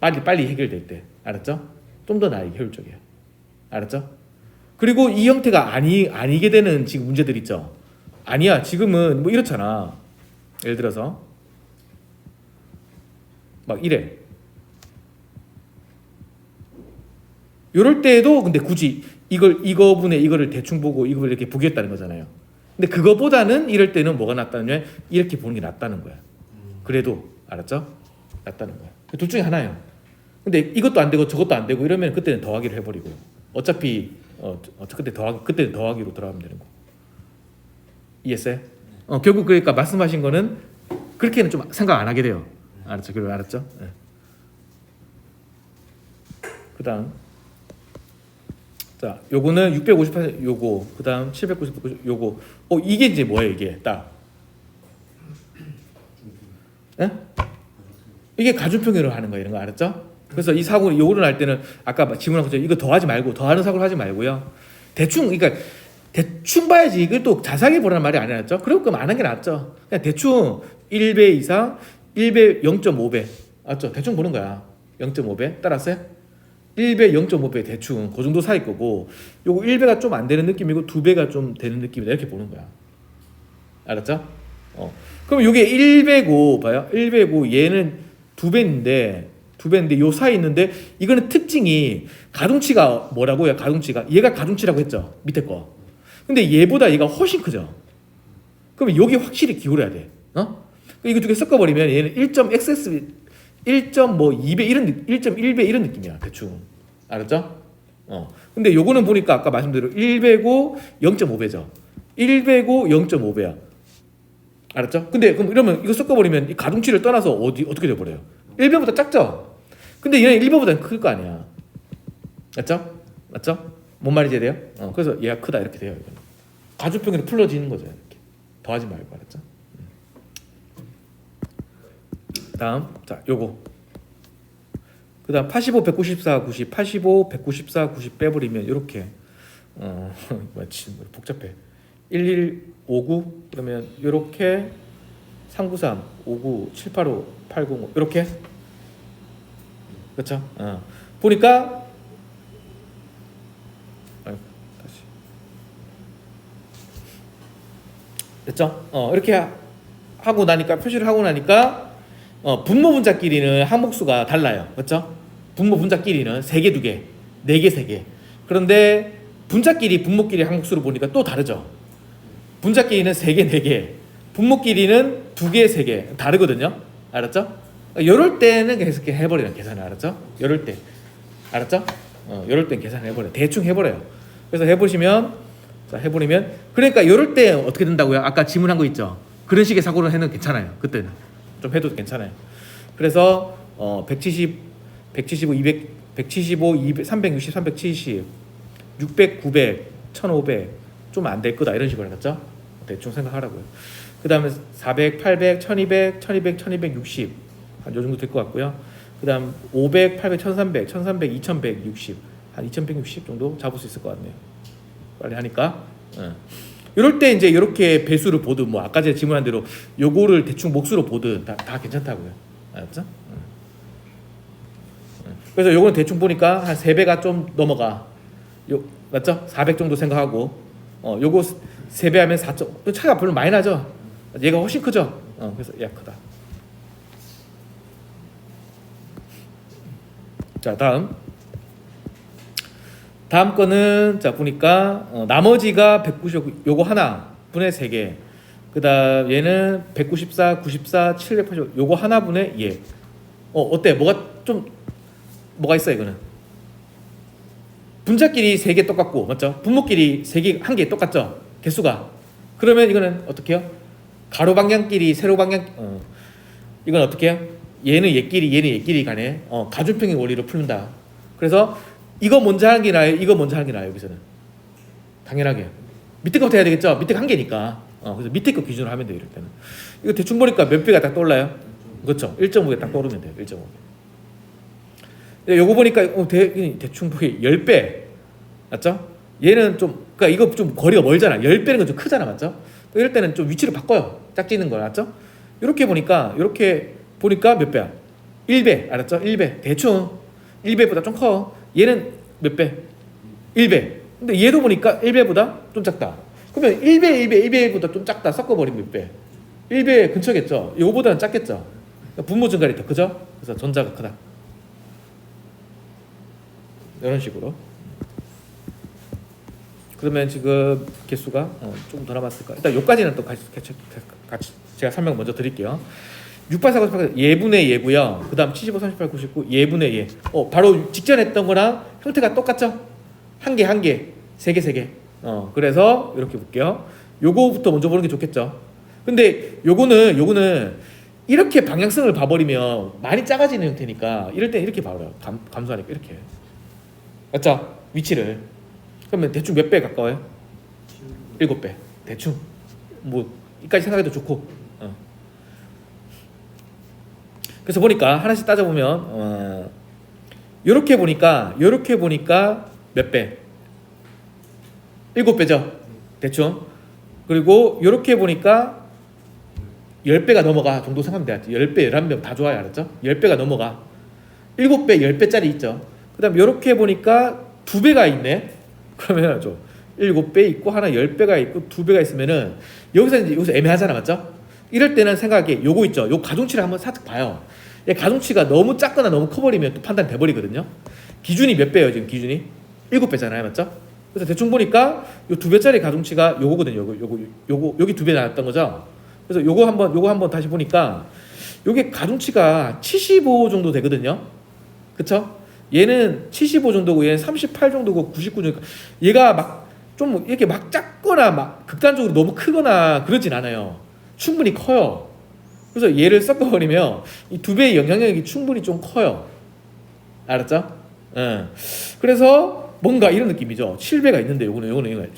빨리 해결될 때. 알았죠? 좀 더 나아요. 효율적이에요. 알았죠? 그리고 이 형태가 아니게 되는 지금 문제들 있죠. 아니야. 지금은 뭐 이렇잖아. 예를 들어서 막 이래. 요럴 때에도 근데 굳이 이거분의 이거를 대충 보고 이걸 이렇게 보겠다는 거잖아요. 근데 그거보다는 이럴 때는 뭐가 낫다면 이렇게 보는 게 낫다는 거야. 그래도 알았죠? 낫다는 거야. 둘 중에 하나예요. 근데 이것도 안 되고 저것도 안 되고 이러면 그때는 더하기를 해버리고 어차피 그때는 더하기로 들어가면 되는 거. 이해했어요? 결국 그러니까 말씀하신 거는 그렇게는 좀 생각 안 하게 돼요. 알았죠? 그리고 알았죠? 네. 그다음 자, 요거는 658 요거 그다음 799 요거 이게 이제 뭐예요 이게 딱 예? 이게 가중평균으로 하는 거예요 이런 거 알았죠? 그래서 이 사고 요거를 할 때는 아까 질문한 것처럼 이거 더하지 말고 더하는 사고를 하지 말고요 대충 그러니까 대충 봐야지 이걸 또 자세하게 보라는 말이 아니었죠? 그럴 거면 안 하는 게 낫죠. 그냥 대충 1배 이상 1배 0.5배 맞죠? 대충 보는 거야 0.5배 따랐어요? 1배 0.5배 대충 그 정도 사이 거고 요거 1배가 좀 안 되는 느낌이고 2배가 좀 되는 느낌이다 이렇게 보는 거야 알았죠? 그럼 요게 1배고 봐요 1배고 얘는 2배인데 요 사이 있는데 이거는 특징이 가중치가 뭐라고요? 가중치가 얘가 가중치라고 했죠 밑에 거 근데 얘보다 얘가 훨씬 크죠 그러면 여기 확실히 기울여야 돼 이거 두 개 섞어버리면 얘는 1.xs 1.2배 이런 1.1배 이런 느낌이야 대충 알았죠? 근데 요거는 보니까 아까 말씀드린 1배고 0.5배죠 1배고 0.5배야 알았죠? 근데 그럼 이러면 이거 섞어버리면 이 가중치를 떠나서 어떻게 돼버려요? 1배보다 작죠? 근데 얘는 1배보다는 클 거 아니야 맞죠? 뭔 말인지 돼요? 그래서 얘가 크다 이렇게 돼요 이거는. 가중평균이 풀어지는 거죠 이렇게 더하지 말고 알았죠? 다음 자 요거 그 다음 85, 194, 90 85, 194, 90 빼버리면 요렇게 마치 복잡해 1159 그러면 요렇게 393, 59, 785, 805 요렇게 그렇죠? 보니까 다시 됐죠? 이렇게 하고 나니까 표시를 하고 나니까 분모 분자끼리는 항목수가 달라요. 그렇죠? 분모 분자끼리는 3개, 2개, 4개, 3개. 그런데 분자끼리 분모끼리 항목수를 보니까 또 다르죠. 분자끼리는 3개, 4개. 분모끼리는 2개, 3개. 다르거든요. 알았죠? 요럴 때는 계속 해버리는 계산을 알았죠? 요럴 때. 알았죠? 요럴 땐 계산을 해버려요. 대충 해버려요. 그래서 해보시면 자 해버리면 그러니까 요럴 때 어떻게 된다고요? 아까 질문한 거 있죠? 그런 식의 사고를 해도 괜찮아요. 그때는. 좀 해도 괜찮아요. 그래서 170, 175, 200, 175, 200, 360, 370, 600, 900, 1500 좀 안 될 거다 이런 식으로 해놨죠. 대충 생각하라고요. 그 다음에 400, 800, 1200, 1200, 1260 한 요 정도 될 것 같고요. 그 다음 500, 800, 1300, 1300, 2160 한 2160 정도 잡을 수 있을 것 같네요. 빨리 하니까. 이럴 때 이제 이렇게 배수를 보든 뭐 아까 제가 질문한 대로 요거를 대충 몫으로 보든 다 괜찮다고요. 알았죠? 그래서 요거는 대충 보니까 한 3배가 좀 넘어가. 요 맞죠? 400 정도 생각하고 요거 3배 하면 4점. 차이가 별로 많이 나죠? 얘가 훨씬 크죠? 그래서 얘가 크다. 자, 다음 거는 자 보니까 나머지가 190 요거 하나 분의 3개. 그다음 얘는 194, 94, 780 요거 하나 분의 얘. 어때? 뭐가 있어 이거는? 분자끼리 3개 똑같고 맞죠? 분모끼리 3개 한 개 똑같죠? 개수가. 그러면 이거는 어떻게 해요? 가로 방향끼리 세로 방향 이건 어떻게 해요? 얘는 얘끼리 가네. 가중평행 원리로 풀는다. 그래서 이거 먼저 하는 게 나아요? 이거 먼저 하는 게 나아요? 여기서는 당연하게 밑에 거부터 해야 되겠죠? 밑에 한 개니까. 그래서 밑에 거 기준으로 하면 돼요. 이럴 때는. 이거 대충 보니까 몇 배가 딱 떠올라요? 그렇죠? 1.5개 딱 떠오르면 돼요. 1.5개. 요거 보니까 대충 보기 10배 맞죠? 얘는 좀 그러니까 이거 좀 거리가 멀잖아. 10배는 건 좀 크잖아. 맞죠? 이럴 때는 좀 위치를 바꿔요. 짝짓는 거 맞죠? 이렇게 보니까 몇 배야? 1배 알았죠? 1배 대충 1배보다 좀 커. 얘는 몇 배? 1배. 근데 얘도 보니까 1배보다 좀 작다. 그러면 1배보다 좀 작다. 섞어버리면 몇 배? 1배 근처겠죠? 요거보다는 작겠죠? 분모 증가율이 더 크죠? 그래서 전자가 크다. 이런 식으로. 그러면 지금 개수가 조금 더 남았을까? 일단 여기까지는 또 같이 제가 설명 먼저 드릴게요. 6849 예분의 예고요. 그 다음 75, 38, 99 예분의 예. 바로 직전 했던 거랑 형태가 똑같죠? 한 개, 세 개. 그래서 이렇게 볼게요. 요거부터 먼저 보는 게 좋겠죠. 근데 요거는 이렇게 방향성을 봐버리면 많이 작아지는 형태니까 이럴 때 이렇게 봐요. 감소하니까 이렇게. 맞죠? 위치를. 그러면 대충 몇 배 가까워요? 7배. 대충. 뭐 이까지 생각해도 좋고. 그래서 보니까 하나씩 따져보면 요렇게 보니까 몇 배? 7배죠. 대충. 그리고 요렇게 보니까 10배가 넘어가 정도 생각하면 돼요. 10배, 11배 다 좋아요. 알았죠? 10배가 넘어가. 7배, 10배짜리 있죠. 그 다음 요렇게 보니까 2배가 있네. 그러면 7배 있고 하나 10배가 있고 2배가 있으면은 여기서 애매하잖아. 맞죠? 이럴 때는 생각하기에 요거 있죠. 요 가중치를 한번 살짝 봐요. 얘 가중치가 너무 작거나 너무 커버리면 또 판단 돼버리거든요. 기준이 몇 배예요 지금 기준이? 7배잖아요. 맞죠? 그래서 대충 보니까 요 2배짜리 가중치가 요거거든요. 요거 여기 2배 나왔던 거죠. 그래서 요거 한번 다시 보니까 요게 가중치가 75 정도 되거든요. 그쵸? 얘는 75 정도고 얘는 38 정도고 99 정도. 얘가 막 좀 이렇게 막 작거나 막 극단적으로 너무 크거나 그러진 않아요. 충분히 커요. 그래서 얘를 섞어버리면 이 2배의 영향력이 충분히 좀 커요. 알았죠? 그래서 뭔가 이런 느낌이죠. 7배가 있는데 요거는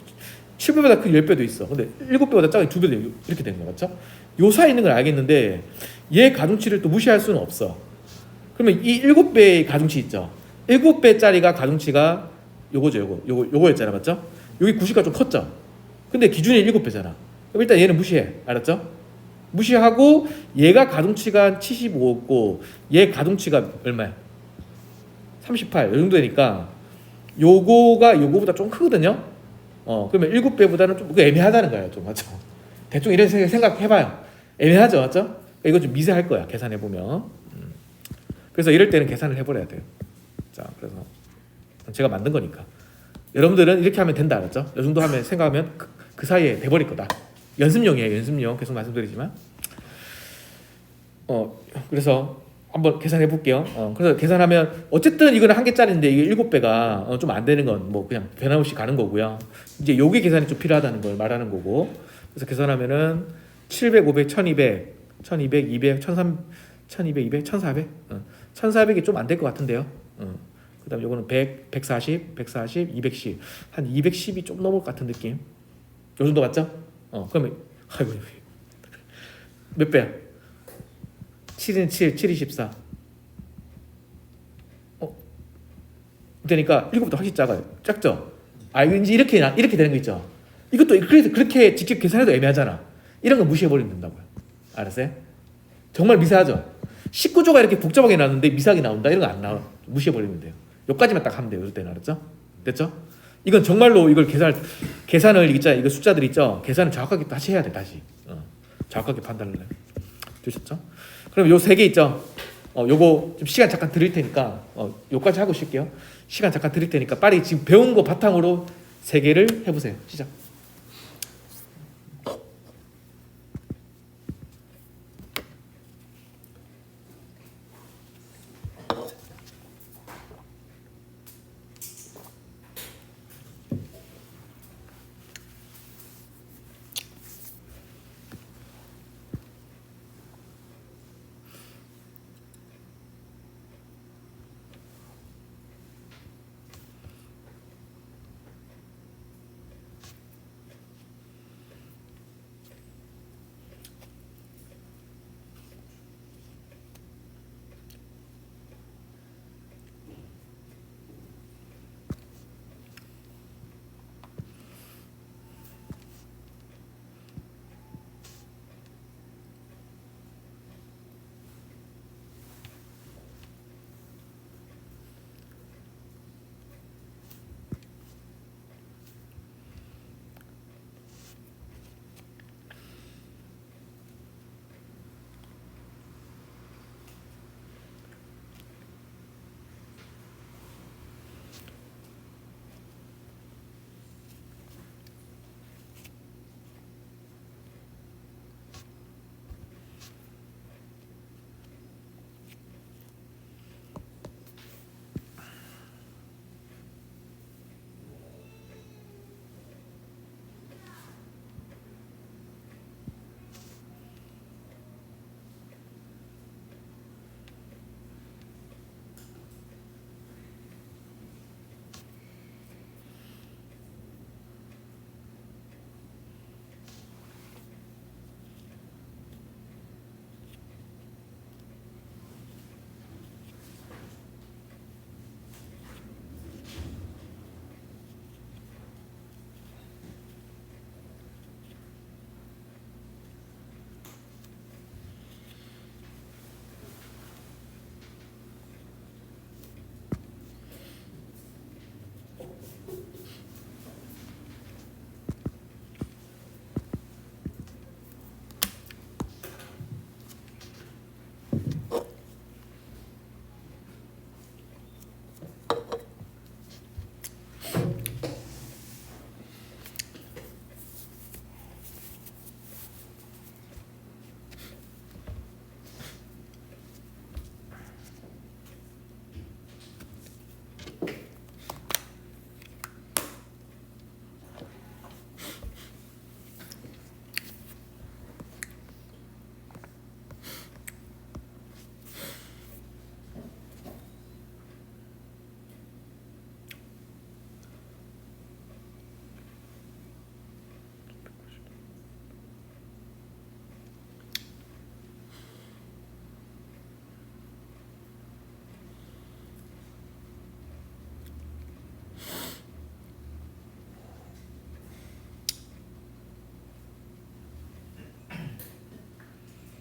7배보다 큰 10배도 있어. 근데 7배보다 작은 2배도 이렇게 되는 거 맞죠? 요 사이에 있는 걸 알겠는데 얘 가중치를 또 무시할 수는 없어. 그러면 이 7배의 가중치 있죠. 7배짜리가 가중치가 요거죠. 요거였잖아. 맞죠? 여기 90가 좀 컸죠. 근데 기준이 7배잖아. 그럼 일단 얘는 무시해. 알았죠? 무시하고 얘가 가중치가 75고 얘 가중치가 얼마야? 38. 이 정도 되니까 요거가 요거보다 좀 크거든요. 그러면 7배보다는 좀 애매하다는 거예요. 좀 맞죠? 대충 이런 생각해봐요. 애매하죠. 맞죠? 그러니까 이거 좀 미세할 거야. 계산해보면. 그래서 이럴 때는 계산을 해버려야 돼요. 자, 그래서 제가 만든 거니까. 여러분들은 이렇게 하면 된다. 알았죠? 이 정도 하면 생각하면 그 사이에 돼버릴 거다. 연습용이에요. 연습용. 계속 말씀드리지만. 그래서 한번 계산해 볼게요. 그래서 계산하면 어쨌든 이거는 한 개짜리인데 이게 7배가 좀 안 되는 건 뭐 그냥 변함없이 가는 거고요. 이제 요게 계산이 좀 필요하다는 걸 말하는 거고. 그래서 계산하면은 700, 500, 1200, 1200, 200, 1300, 1200, 200, 1400. 1400이 좀 안 될 것 같은데요. 그다음 요거는 100, 140, 140, 210. 한 210이 좀 넘을 것 같은 느낌. 요 정도 맞죠? 그러면 아이고 몇 배야? 7은 7, 7이 14. 그러니까 7보다 훨씬 작아요. 작죠? 이제 이렇게 되는 거 있죠? 이것도 그래서 그렇게 직접 계산해도 애매하잖아. 이런 거 무시해버리면 된다고요. 알았어요? 정말 미세하죠? 19조가 이렇게 복잡하게 나왔는데 미세하게 나온다? 이런 거 안 나와. 무시해버리면 돼요. 여기까지만 딱 하면 돼요. 이럴 때는. 알았죠? 됐죠? 이건 정말로 이걸 계산을 있잖아요. 이거 숫자들 있죠? 계산을 정확하게 다시 해야 돼. 다시. 정확하게 판단을 해요. 되셨죠? 그럼 요 세 개 있죠? 요거 좀 시간 잠깐 드릴 테니까 요까지 하고 쉴게요. 시간 잠깐 드릴 테니까 빨리 지금 배운 거 바탕으로 세 개를 해보세요. 시작.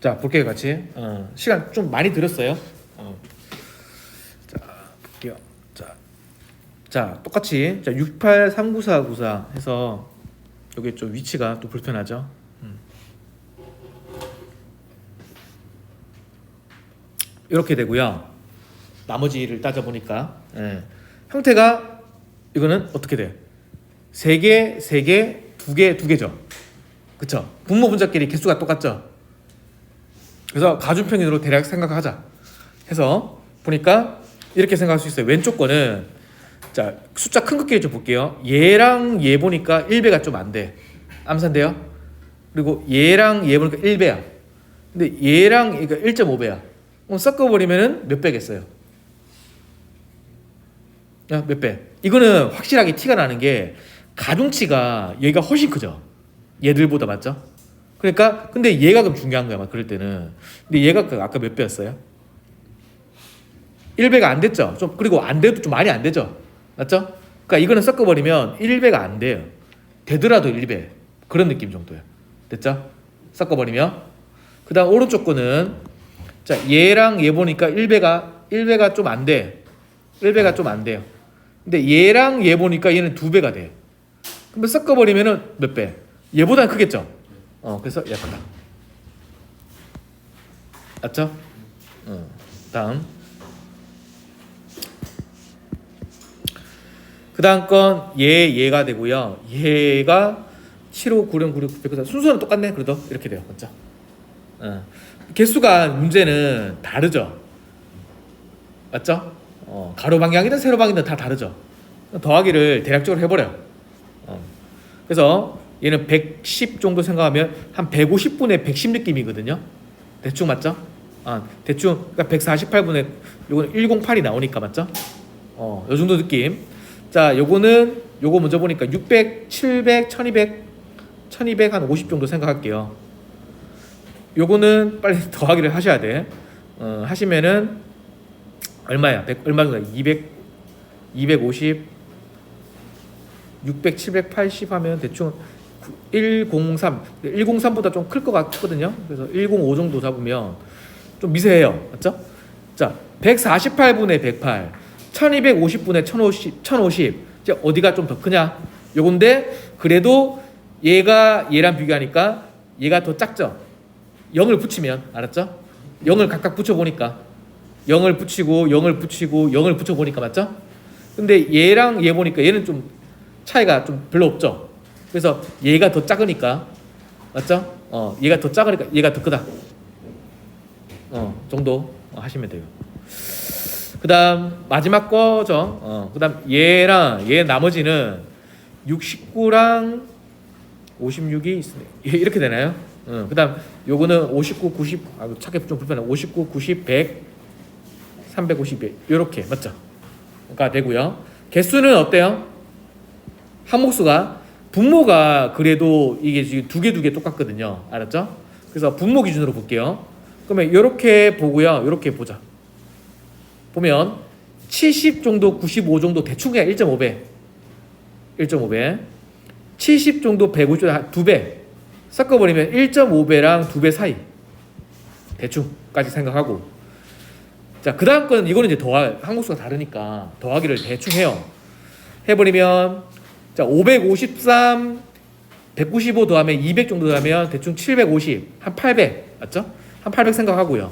자, 볼게요, 같이. 시간 좀 많이 들었어요. 자, 볼게요. 자, 똑같이. 자, 68394494 해서 여기 좀 위치가 또 불편하죠. 이렇게 되고요. 나머지를 따져보니까 형태가 이거는 어떻게 돼? 3개, 3개, 2개, 2개죠. 그쵸? 분모 분자끼리 개수가 똑같죠? 그래서 가중평균으로 대략 생각하자 해서 보니까 이렇게 생각할 수 있어요. 왼쪽 거는 자 숫자 큰 것끼리 좀 볼게요. 얘랑 얘 보니까 1배가 좀 안 돼. 암산돼요? 그리고 얘랑 얘 보니까 1배야. 근데 얘랑 얘가 1.5배야. 그럼 섞어버리면은 몇 배겠어요? 몇 배? 이거는 확실하게 티가 나는 게 가중치가 얘가 훨씬 크죠. 얘들보다 맞죠? 그러니까 근데 얘가 그럼 중요한 거야. 막 그럴 때는. 근데 얘가 아까 몇 배였어요? 1배가 안 됐죠. 좀 그리고 안 돼도 좀 많이 안 되죠. 맞죠? 그러니까 이거는 섞어버리면 1배가 안 돼요. 되더라도 1배 그런 느낌 정도예요. 됐죠? 섞어버리면 그 다음 오른쪽 거는 자 얘랑 얘 보니까 1배가 좀 안 돼. 1배가 좀 안 돼요. 근데 얘랑 얘 보니까 얘는 2배가 돼. 그러면 섞어버리면은 몇 배? 얘보다는 크겠죠? 그래서 얘가 크다. 맞죠? 다음 그 다음 건 얘가 되고요. 얘가 75, 96, 96, 100 순서는 똑같네. 그래도 이렇게 돼요. 맞죠? 개수가 문제는 다르죠. 맞죠? 가로 방향이든 세로 방향이든 다 다르죠. 더하기를 대략적으로 해버려요. 그래서 얘는 110 정도 생각하면 한 150분의 110 느낌이거든요. 대충 맞죠? 대충 그러니까 148분의 요거는 108이 나오니까 맞죠? 요 정도 느낌. 자, 요거 먼저 보니까 600, 700, 1200 한 50 정도 생각할게요. 요거는 빨리 더하기를 하셔야 돼. 하시면은 얼마야? 얼마 정도? 250, 600, 780 하면 대충 103보다 좀 클 것 같거든요. 그래서 105 정도 잡으면 좀 미세해요. 맞죠? 자, 148분의 108, 1250분의 1050. 이제 어디가 좀 더 크냐? 요건데 그래도 얘가 얘랑 비교하니까 얘가 더 작죠? 0을 붙이면 알았죠? 0을 각각 붙여보니까 0을 붙이고 0을 붙이고 0을 붙여보니까 맞죠? 근데 얘랑 얘 보니까 얘는 좀 차이가 좀 별로 없죠? 그래서 얘가 더 작으니까 맞죠? 얘가 더 작으니까 얘가 더 크다. 정도 하시면 돼요. 그 다음 마지막 거죠. 그 다음 얘랑 얘 나머지는 69랑 56이 있습니다. 이렇게 되나요? 그 다음 요거는 59, 90 찾기 좀 불편해. 59, 90, 100 350 이렇게 맞죠? 가 되고요. 개수는 어때요? 항목수가 분모가 그래도 이게 지금 두 개 똑같거든요. 알았죠? 그래서 분모 기준으로 볼게요. 그러면 이렇게 보고요. 이렇게 보자. 보면 70 정도, 95 정도 대충 그냥 1.5배 70 정도, 150 2배 섞어버리면 1.5배랑 2배 사이 대충까지 생각하고 자, 그 다음 거는 이거는 이제 항목수가 다르니까 더하기를 대충 해요. 해버리면 자 553 195 더하면 200 정도 더하면 대충 750 한 800 맞죠? 한 800 생각하고요.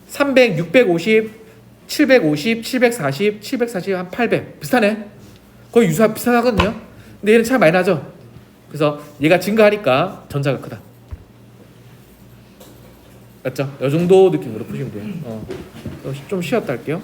300 650 750 740 740 한 800 비슷하네. 거의 비슷하거든요. 근데 얘는 차이 많이 나죠. 그래서 얘가 증가하니까 전자가 크다. 맞죠? 이 정도 느낌으로 푸시면 돼요. 좀 쉬었다 할게요.